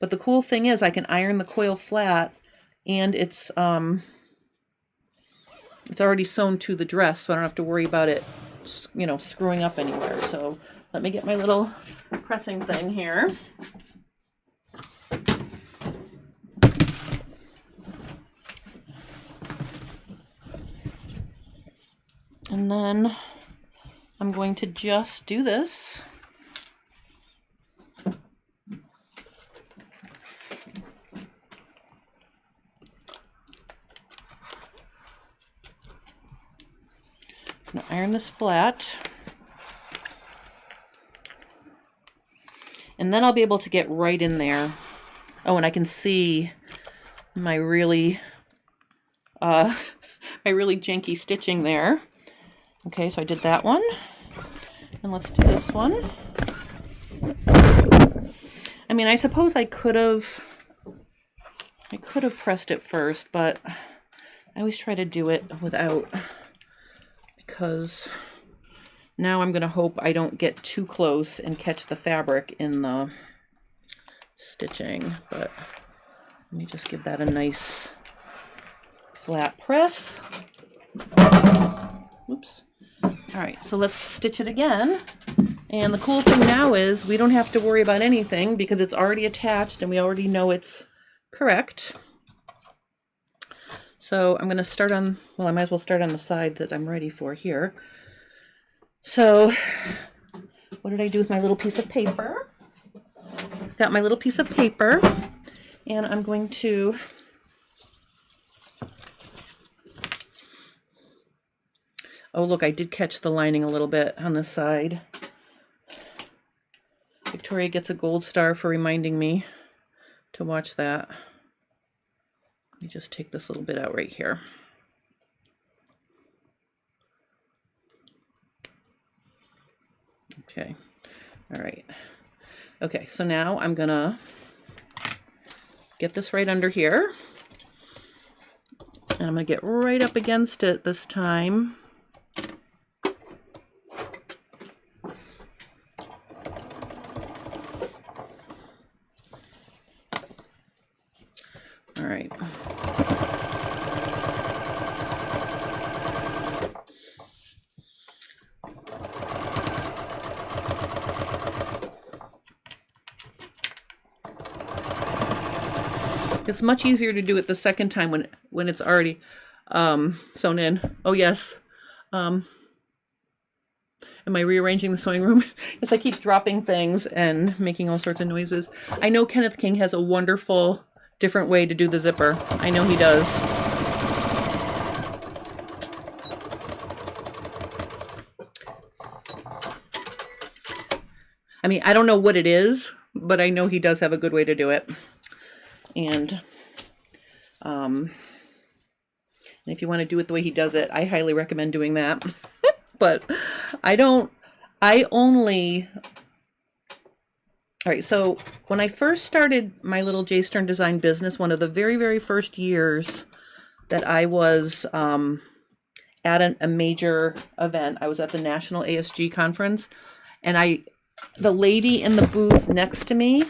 But the cool thing is I can iron the coil flat, and it's already sewn to the dress, so I don't have to worry about it, you know, screwing up anywhere. So let me get my little pressing thing here. And then I'm going to just do this. I'm going to iron this flat. And then I'll be able to get right in there. Oh, and I can see my really janky stitching there. Okay, so I did that one. And let's do this one. I mean, I suppose I could have pressed it first, but I always try to do it without, because now I'm going to hope I don't get too close and catch the fabric in the stitching. But let me just give that a nice flat press. Oops. All right, so let's stitch it again. And the cool thing now is we don't have to worry about anything because it's already attached and we already know it's correct. So I'm going to start on, well, I might as well start on the side that I'm ready for here. So what did I do with my little piece of paper? Got my little piece of paper, and I'm going to oh, look, I did catch the lining a little bit on this side. Victoria gets a gold star for reminding me to watch that. Let me just take this little bit out right here. Okay. All right. Okay, so now I'm gonna get this right under here. And I'm gonna get right up against it this time. All right. It's much easier to do it the second time when it's already sewn in. Oh yes. Am I rearranging the sewing room? Yes, I keep dropping things and making all sorts of noises. I know Kenneth King has a wonderful different way to do the zipper. I know he does. I mean, I don't know what it is, but I know he does have a good way to do it. And if you want to do it the way he does it, I highly recommend doing that. But all right, so when I first started my little J Stern Design business, one of the very, very first years that I was at a major event, I was at the National ASG conference, and the lady in the booth next to me,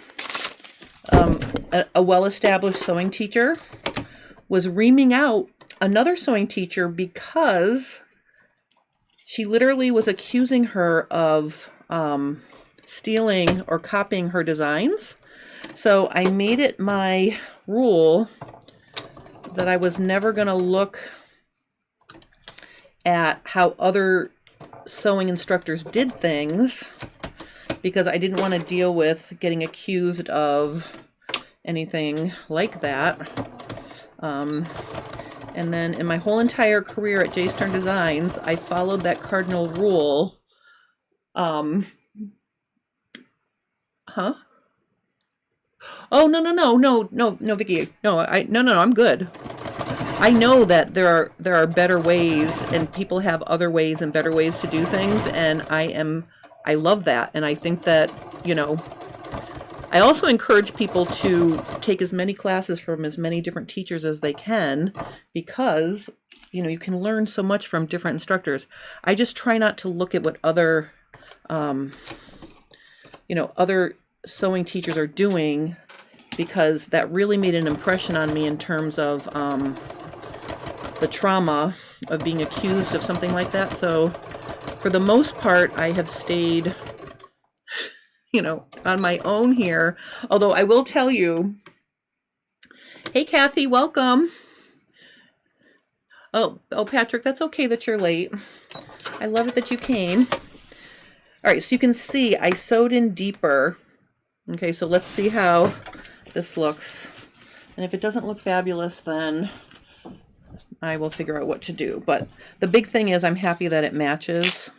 a well-established sewing teacher, was reaming out another sewing teacher because she literally was accusing her of stealing or copying her designs. So I made it my rule that I was never going to look at how other sewing instructors did things, because I didn't want to deal with getting accused of anything like that. And then in my whole entire career at J Stern Designs, I followed that cardinal rule. Oh, no, Vicky. No, I'm good. I know that there are better ways, and people have other ways and better ways to do things, and I am I love that. And I think that, you know, I also encourage people to take as many classes from as many different teachers as they can, because, you know, you can learn so much from different instructors. I just try not to look at what other, you know, other sewing teachers are doing, because that really made an impression on me in terms of the trauma of being accused of something like that. So for the most part, I have stayed, you know, on my own here. Although I will tell you, hey, Kathy, welcome. Oh, Patrick, that's okay that you're late. I love it that you came. All right, so you can see I sewed in deeper. Okay, so let's see how this looks. And if it doesn't look fabulous, then I will figure out what to do. But the big thing is I'm happy that it matches.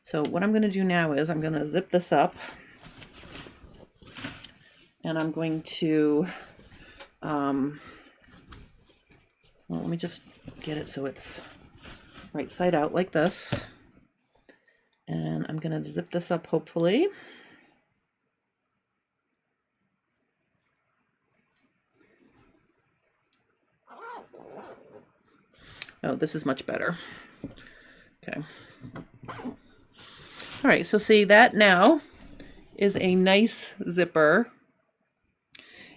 So what I'm going to do now is I'm going to zip this up, and I'm going to, well, let me just get it so it's right side out like this. And I'm going to zip this up, hopefully. Oh, this is much better. Okay. All right, so see, that now is a nice zipper.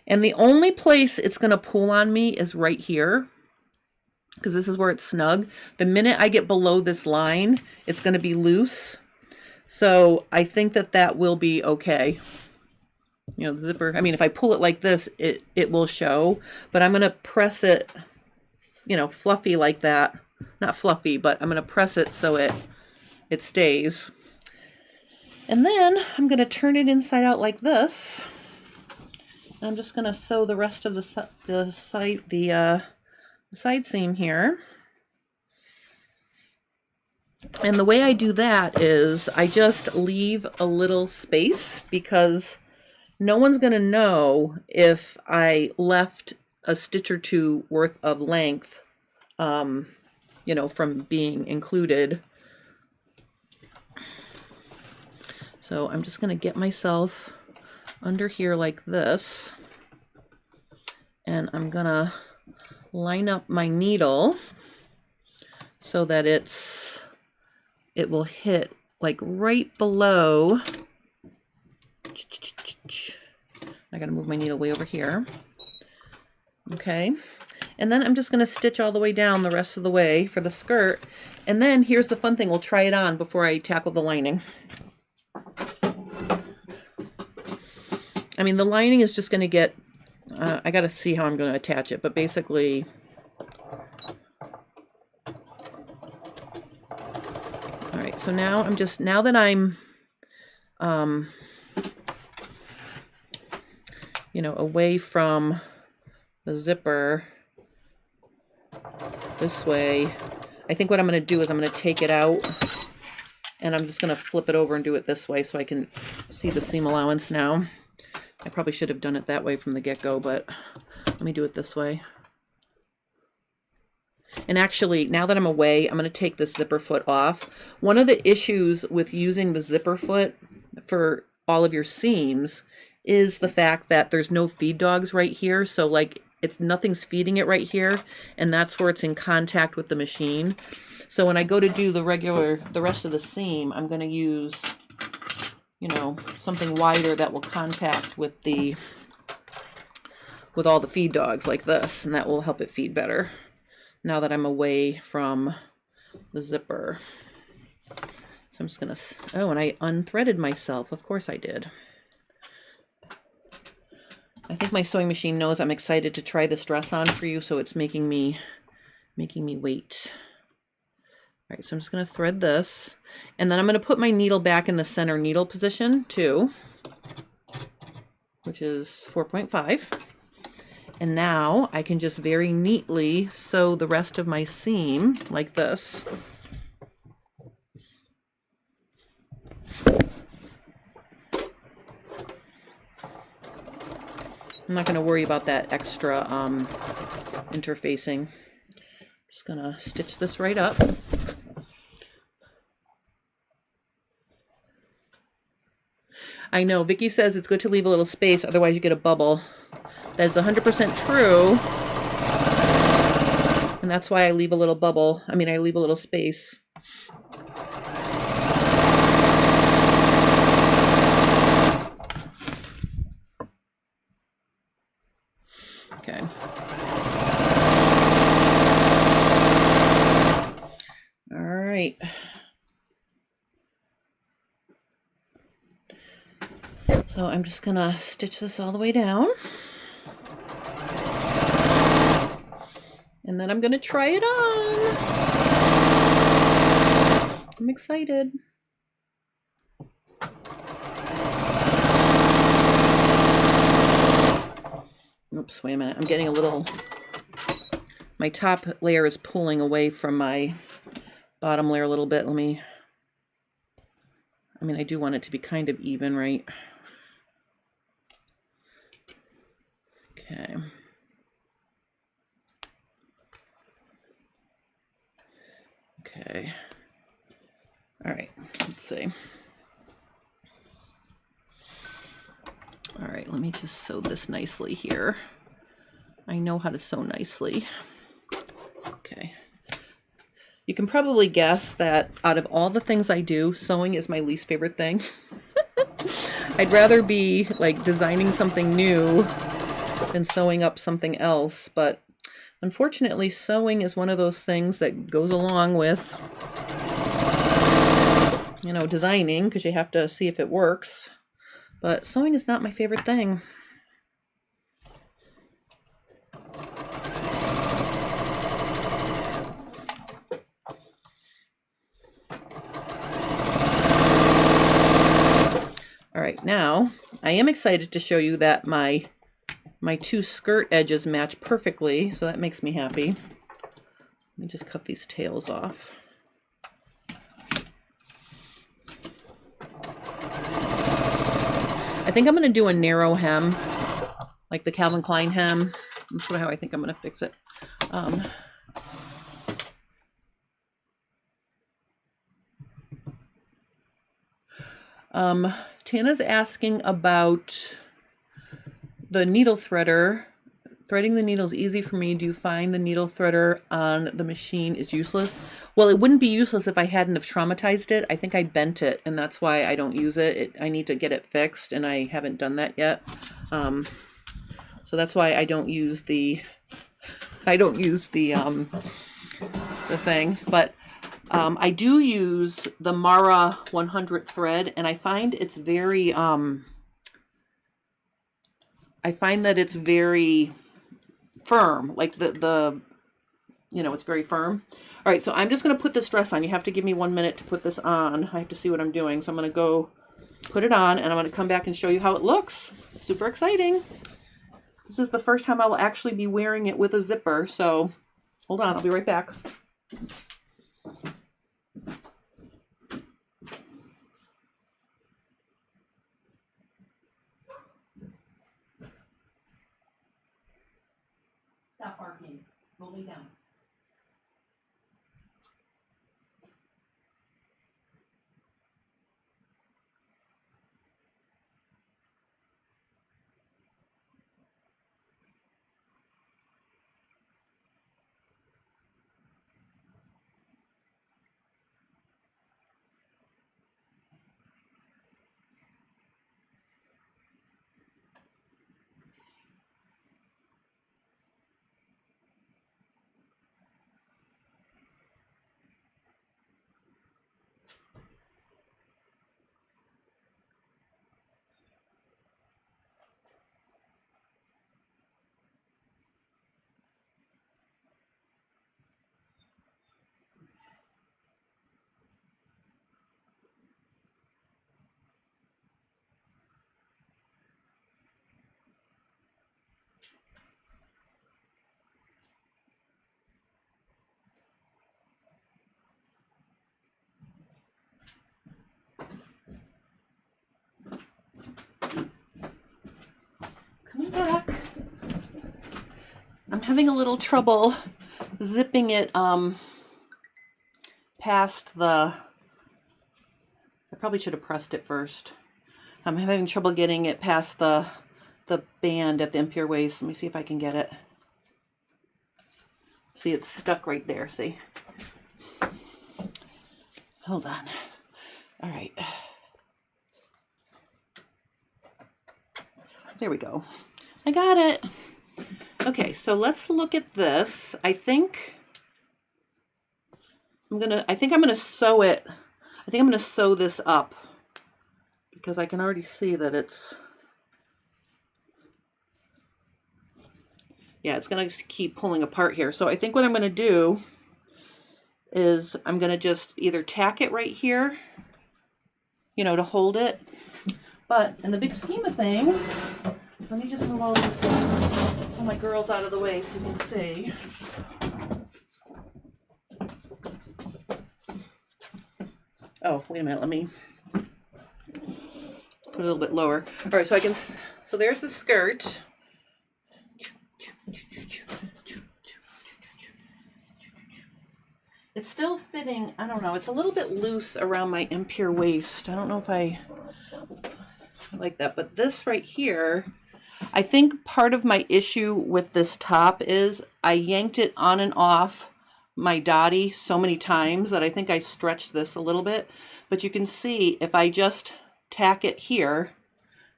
And the only place it's going to pull on me is right here, because this is where it's snug. The minute I get below this line, it's going to be loose. So I think that that will be okay. You know, the zipper, I mean, if I pull it like this, it will show, but I'm going to press it, you know, fluffy like that. Not fluffy, but I'm going to press it so it stays. And then I'm going to turn it inside out like this. And I'm just going to sew the rest of the side seam here. And the way I do that is I just leave a little space, because no one's going to know if I left a stitch or two worth of length, you know, from being included. So I'm just going to get myself under here like this, and I'm going to line up my needle so that it will hit like right below. I got to move my needle way over here. Okay. And then I'm just going to stitch all the way down the rest of the way for the skirt. And then here's the fun thing. We'll try it on before I tackle the lining. I mean, the lining is just going to get, I got to see how I'm going to attach it, but basically, all right, so now I'm just, now that I'm, you know, away from the zipper this way, I think what I'm going to do is I'm going to take it out, and I'm just going to flip it over and do it this way so I can see the seam allowance now. I probably should have done it that way from the get-go, but let me do it this way. And actually, now that I'm away, I'm going to take this zipper foot off. One of the issues with using the zipper foot for all of your seams is the fact that there's no feed dogs right here. So like nothing's feeding it right here, and that's where it's in contact with the machine. So when I go to do the rest of the seam, I'm going to use, you know, something wider that will contact with all the feed dogs like this, and that will help it feed better now that I'm away from the zipper. So I'm just gonna, oh, and I unthreaded myself. Of course I did. I think my sewing machine knows I'm excited to try this dress on for you, so it's making me wait. All right, so I'm just gonna thread this, and then I'm gonna put my needle back in the center needle position too, which is 4.5. And now I can just very neatly sew the rest of my seam like this. I'm not going to worry about that extra interfacing. I'm just going to stitch this right up. I know. Vicky says it's good to leave a little space, otherwise you get a bubble. That is 100% true. And that's why I leave a little bubble. I mean, I leave a little space. Okay. All right. So I'm just gonna stitch this all the way down. And then I'm gonna try it on. I'm excited. Oops, wait a minute. I'm getting a little, my top layer is pulling away from my bottom layer a little bit. I mean, I do want it to be kind of even, right? Okay. Okay. All right, let's see. All right, let me just sew this nicely here. I know how to sew nicely. Okay. You can probably guess that out of all the things I do, sewing is my least favorite thing. I'd rather be like designing something new than sewing up something else, but unfortunately sewing is one of those things that goes along with, you know, designing, because you have to see if it works. But sewing is not my favorite thing. All right, now I am excited to show you that my two skirt edges match perfectly, so that makes me happy. Let me just cut these tails off. I think I'm going to do a narrow hem, like the Calvin Klein hem. That's how I think I'm going to fix it. Tana's asking about the needle threader. Threading the needle is easy for me. Do you find the needle threader on the machine is useless? Well, it wouldn't be useless if I hadn't have traumatized it. I think I bent it, and that's why I don't use it. I need to get it fixed, and I haven't done that yet. So that's why I don't use the thing. But I do use the Mara 100 thread, and I find it's very firm, like the you know, it's very firm. All right, so I'm just going to put this dress on. You have to give me 1 minute to put this on. I have to see what I'm doing. So I'm going to go put it on, and I'm going to come back and show you how it looks. Super exciting. This is the first time I will actually be wearing it with a zipper. So hold on, I'll be right back. Stop barking. Go lay down. Coming back. I'm having a little trouble zipping it past the, I probably should have pressed it first. I'm having trouble getting it past the band at the impure waist. Let me see if I can get it. See, it's stuck right there, see? Hold on. All right. There we go. I got it. Okay, so let's look at this. I think I'm gonna sew it. I think I'm gonna sew this up because I can already see that it's, yeah, it's gonna keep pulling apart here. So I think what I'm gonna do is I'm gonna just either tack it right here, you know, to hold it. But in the big scheme of things, let me just move all my girls out of the way so you can see. Oh, wait a minute, let me put it a little bit lower. All right, so there's the skirt. It's still fitting, I don't know, it's a little bit loose around my impure waist. I don't know if I like that, but this right here, I think part of my issue with this top is I yanked it on and off my dotty so many times that I think I stretched this a little bit. But you can see if I just tack it here,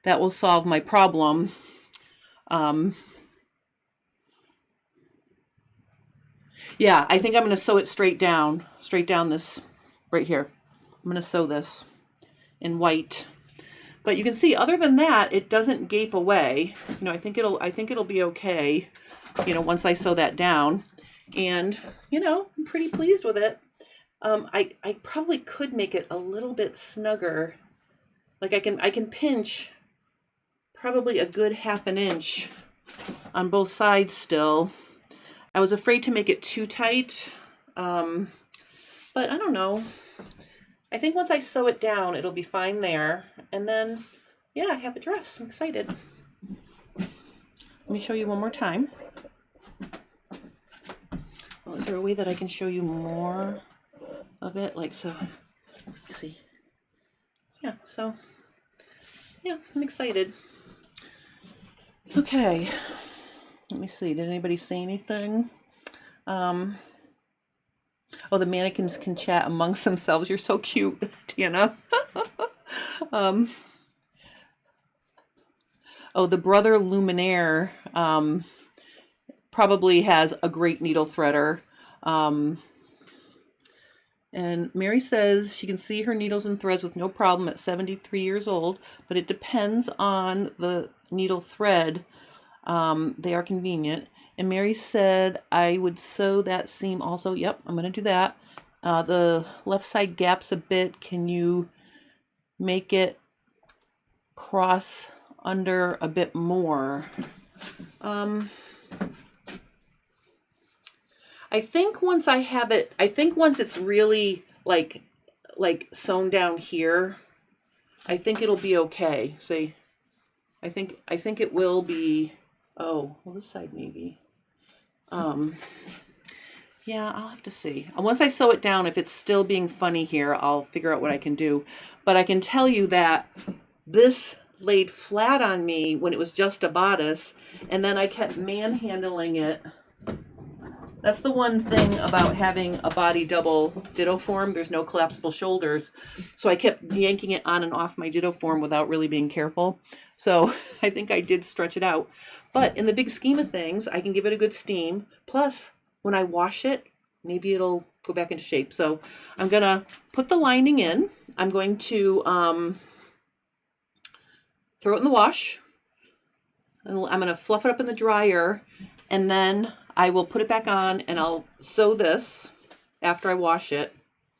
that will solve my problem. Yeah, I think I'm going to sew it straight down this right here. I'm going to sew this in white. But you can see, other than that, it doesn't gape away. You know, I think it'll be okay, you know, once I sew that down. And, you know, I'm pretty pleased with it. I probably could make it a little bit snugger. Like I can pinch probably a good ½ an inch on both sides still. I was afraid to make it too tight. But I don't know. I think once I sew it down, it'll be fine there. And then, yeah, I have a dress. I'm excited. Let me show you one more time. Well, is there a way that I can show you more of it? Like so, let's see. Yeah, so, yeah, I'm excited. Okay. Let me see. Did anybody say anything? Oh, the mannequins can chat amongst themselves. You're so cute, Tiana. Oh, the brother Luminaire probably has a great needle threader. And Mary says she can see her needles and threads with no problem at 73 years old, but it depends on the needle thread. They are convenient. And Mary said, I would sew that seam also. Yep, I'm going to do that. The left side gaps a bit. Can you make it cross under a bit more? I think once I have it, once it's really like sewn down here, I think it'll be okay. See, I think it will be. Oh, well, this side maybe. Yeah, I'll have to see. Once I sew it down, if it's still being funny here, I'll figure out what I can do. But I can tell you that this laid flat on me when it was just a bodice, and then I kept manhandling it. That's the one thing about having a body double ditto form. There's no collapsible shoulders. So I kept yanking it on and off my ditto form without really being careful. So I think I did stretch it out. But in the big scheme of things, I can give it a good steam. Plus, when I wash it, maybe it'll go back into shape. So I'm going to put the lining in. I'm going to throw it in the wash. And I'm going to fluff it up in the dryer. And then I will put it back on and I'll sew this after I wash it,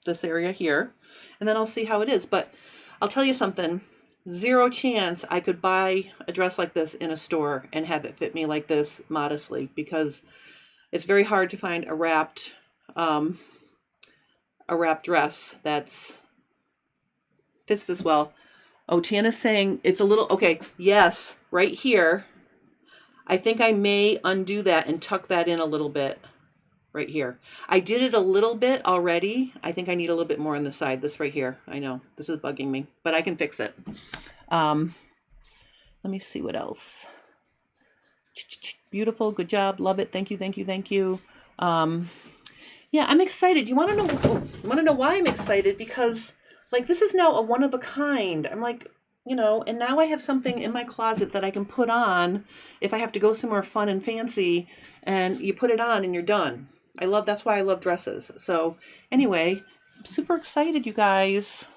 this area here, and then I'll see how it is. But I'll tell you something, zero chance I could buy a dress like this in a store and have it fit me like this modestly, because it's very hard to find a wrapped dress that's fits this well. Oh, Tiana's saying it's a little, okay, yes, right here. I think I may undo that and tuck that in a little bit right here. I did it a little bit already. I think I need a little bit more on the side. This right here. I know this is bugging me, but I can fix it. Let me see what else. Beautiful, good job, love it. Thank you, thank you, thank you. Yeah, I'm excited. You want to know? You want to know why I'm excited? Because like this is now a one of a kind. I'm like, you know, and now I have something in my closet that I can put on if I have to go somewhere fun and fancy, and you put it on and you're done. That's why I love dresses. So anyway, I'm super excited, you guys.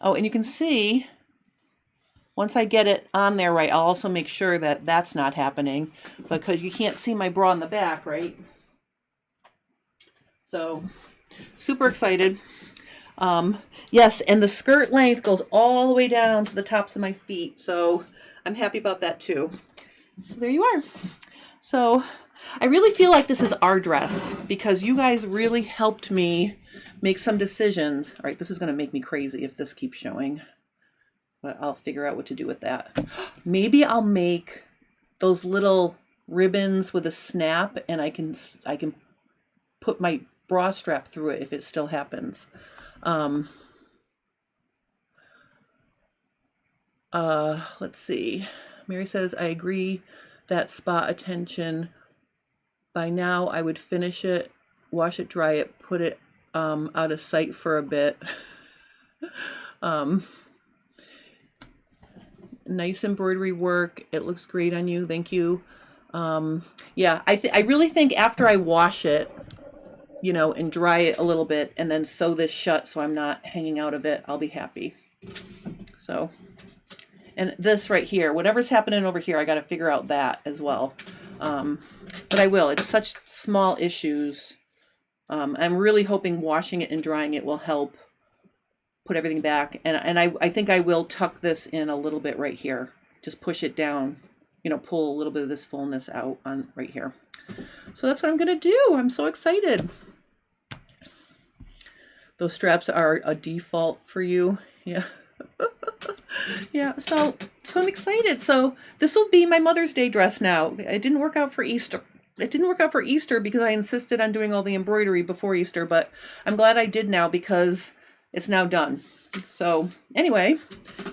Oh, and you can see once I get it on there right, I'll also make sure that that's not happening because you can't see my bra in the back, right? So super excited. Yes, and the skirt length goes all the way down to the tops of my feet. So I'm happy about that too. So there you are. So I really feel like this is our dress because you guys really helped me make some decisions. All right, this is going to make me crazy if this keeps showing, but I'll figure out what to do with that. Maybe I'll make those little ribbons with a snap and I can put my bra strap through it if it still happens. Let's see. Mary says, I agree that spa attention. By now I would finish it, wash it, dry it, put it out of sight for a bit. Nice embroidery work. It looks great on you. Thank you. Yeah, I really think after I wash it, you know, and dry it a little bit and then sew this shut so I'm not hanging out of it, I'll be happy. So, and this right here, whatever's happening over here, I got to figure out that as well. But I will. It's such small issues. I'm really hoping washing it and drying it will help put everything back. And I think I will tuck this in a little bit right here. Just push it down, you know, pull a little bit of this fullness out on right here. So that's what I'm going to do. I'm so excited. Those straps are a default for you. Yeah. Yeah, so I'm excited. So this will be my Mother's Day dress now. It didn't work out for Easter. It didn't work out for Easter because I insisted on doing all the embroidery before Easter, but I'm glad I did now because it's now done. So anyway,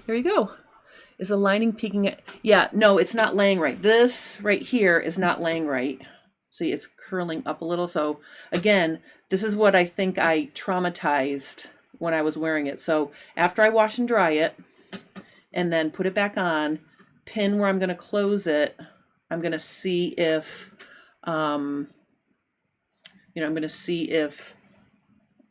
here you go. Is the lining peeking it? Yeah, no, it's not laying right. This right here is not laying right. See, it's curling up a little. So again, this is what I think I traumatized when I was wearing it. So after I wash and dry it and then put it back on, pin where I'm going to close it, I'm going to see if, you know, I'm going to see if,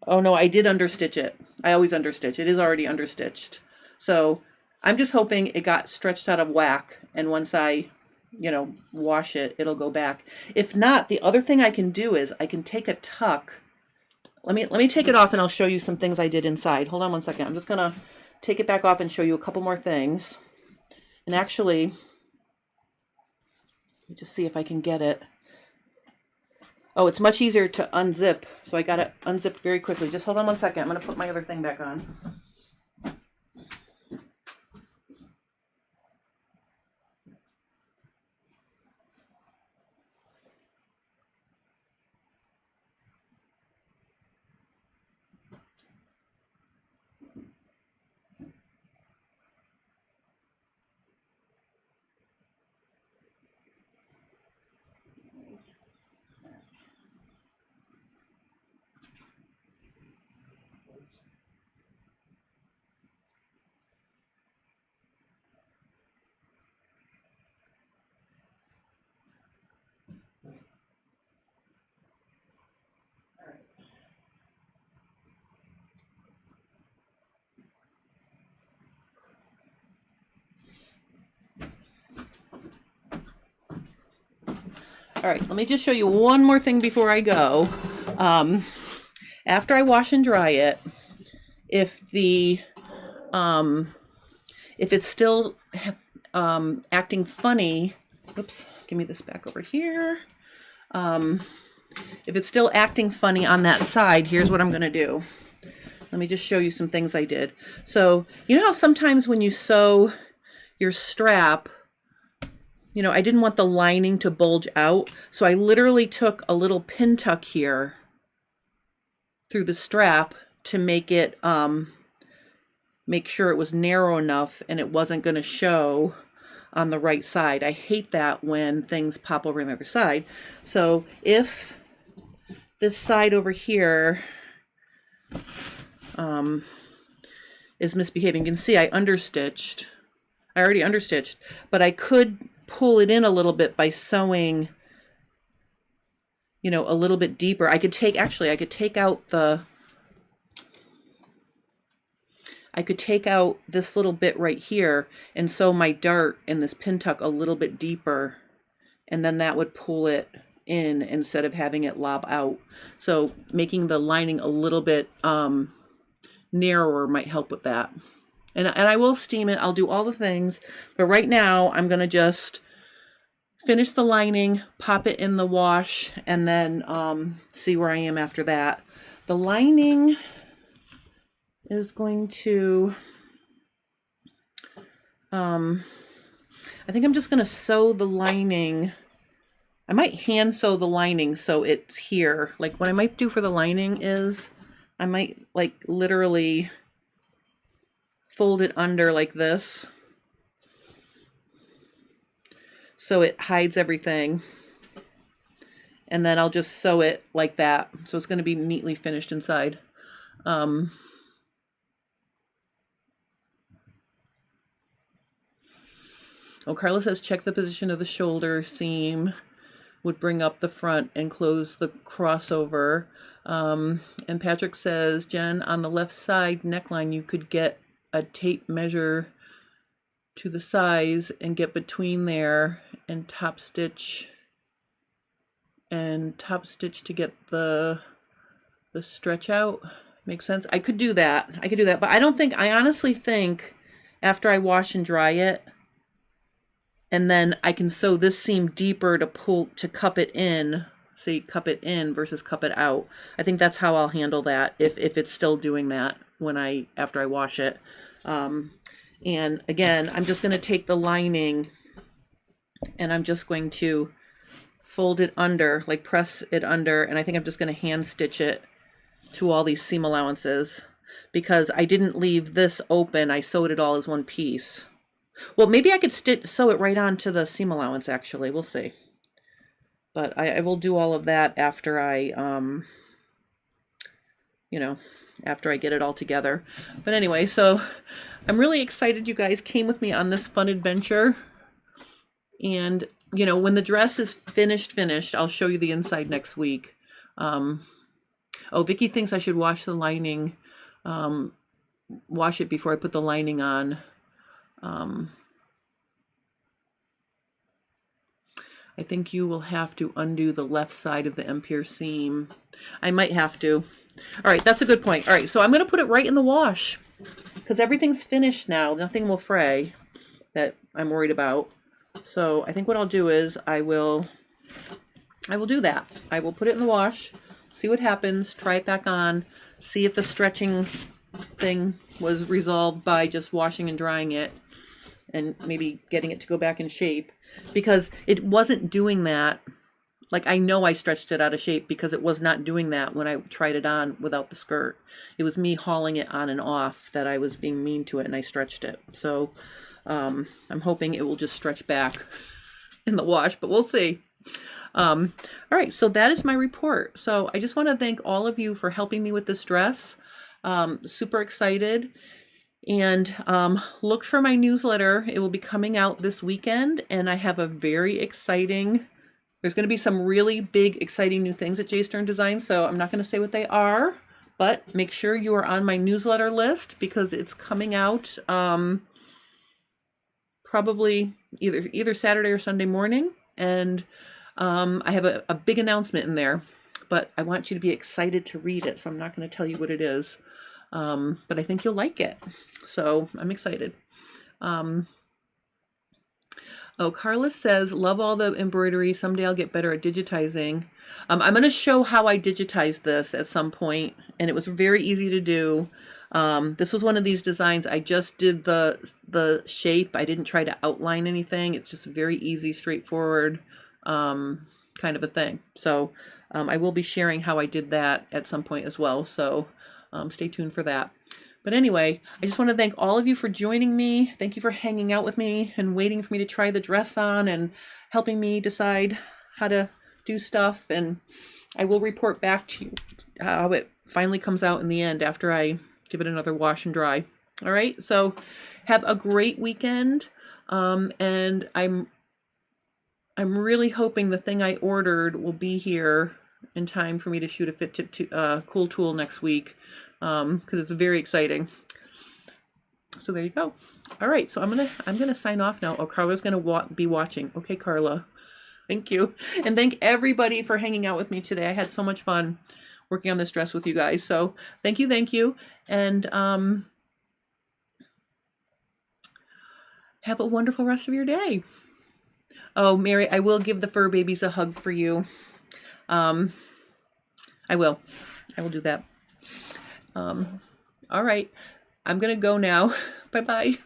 oh no, I did understitch it. I always understitch. It is already understitched. So I'm just hoping it got stretched out of whack. And once I, you know, wash it, it'll go back. If not, the other thing I can do is I can take a tuck. Let me take it off and I'll show you some things I did inside. Hold on one second. I'm just going to take it back off and show you a couple more things. And actually, let me just see if I can get it. Oh, it's much easier to unzip. So I got it unzipped very quickly. Just hold on one second. I'm going to put my other thing back on. All right, let me just show you one more thing before I go. After I wash and dry it, if it's still acting funny, oops, give me this back over here. If it's still acting funny on that side, here's what I'm going to do. Let me just show you some things I did. So you know how sometimes when you sew your strap, you know, I didn't want the lining to bulge out. So I literally took a little pin tuck here through the strap to make it make sure it was narrow enough and it wasn't going to show on the right side. I hate that when things pop over on the other side. So if this side over here is misbehaving, you can see I understitched. I already understitched, but I could pull it in a little bit by sewing, you know, a little bit deeper. I could take out this little bit right here and sew my dart in this pin tuck a little bit deeper, and then that would pull it in instead of having it lob out. So making the lining a little bit narrower might help with that. And I will steam it. I'll do all the things, but right now I'm going to just finish the lining, pop it in the wash, and then see where I am after that. The lining is going to, I think I'm just going to sew the lining. I might hand sew the lining so it's here. Like what I might do for the lining is I might like literally fold it under like this so it hides everything, and then I'll just sew it like that so it's going to be neatly finished inside. Oh, Carla says check the position of the shoulder seam would bring up the front and close the crossover. And Patrick says, Jen, on the left side neckline you could get a tape measure to the size and get between there and top stitch to get the stretch out. Makes sense. I could do that, but I honestly think after I wash and dry it, and then I can sew this seam deeper to cup it in. See, cup it in versus cup it out. I think that's how I'll handle that if it's still doing that after I wash it. And again, I'm just going to take the lining and I'm just going to fold it under, like press it under, and I think I'm just going to hand stitch it to all these seam allowances because I didn't leave this open. I sewed it all as one piece. Well, maybe I could sew it right onto the seam allowance actually. We'll see. But I will do all of that after I, after I get it all together. But anyway, so I'm really excited you guys came with me on this fun adventure. And, when the dress is finished, I'll show you the inside next week. Oh, Vicky thinks I should wash the lining, wash it before I put the lining on. I think you will have to undo the left side of the M-pierce seam. I might have to. All right, that's a good point. All right, so I'm going to put it right in the wash because everything's finished now. Nothing will fray that I'm worried about. So I think what I'll do is I will do that. I will put it in the wash, see what happens, try it back on, see if the stretching thing was resolved by just washing and drying it, and maybe getting it to go back in shape, because it wasn't doing that. Like, I know I stretched it out of shape because it was not doing that when I tried it on without the skirt. It was me hauling it on and off that I was being mean to it, and I stretched it. So I'm hoping it will just stretch back in the wash, but we'll see. All right, so that is my report. So I just want to thank all of you for helping me with this dress. Super excited. And look for my newsletter. It will be coming out this weekend, and I have a very exciting, there's going to be some really big, exciting new things at J Stern Design, so I'm not going to say what they are, but make sure you are on my newsletter list because it's coming out probably either Saturday or Sunday morning, and I have a big announcement in there, but I want you to be excited to read it, so I'm not going to tell you what it is. But I think you'll like it. So I'm excited. Oh, Carla says, love all the embroidery. Someday I'll get better at digitizing. I'm going to show how I digitized this at some point, and it was very easy to do. This was one of these designs. I just did the shape. I didn't try to outline anything. It's just very easy, straightforward, kind of a thing. So, I will be sharing how I did that at some point as well. So, stay tuned for that. But anyway, I just want to thank all of you for joining me. Thank you for hanging out with me and waiting for me to try the dress on and helping me decide how to do stuff. And I will report back to you how it finally comes out in the end after I give it another wash and dry. All right, so have a great weekend. And I'm really hoping the thing I ordered will be here in time for me to shoot a fit tip cool tool next week, because it's very exciting. So there you go. All right, so I'm gonna sign off now. Oh, Carla's gonna be watching. Okay, Carla. Thank you, and thank everybody for hanging out with me today. I had so much fun working on this dress with you guys. So thank you, and have a wonderful rest of your day. Oh, Mary, I will give the fur babies a hug for you. I will do that. All right, I'm gonna go now. Bye-bye.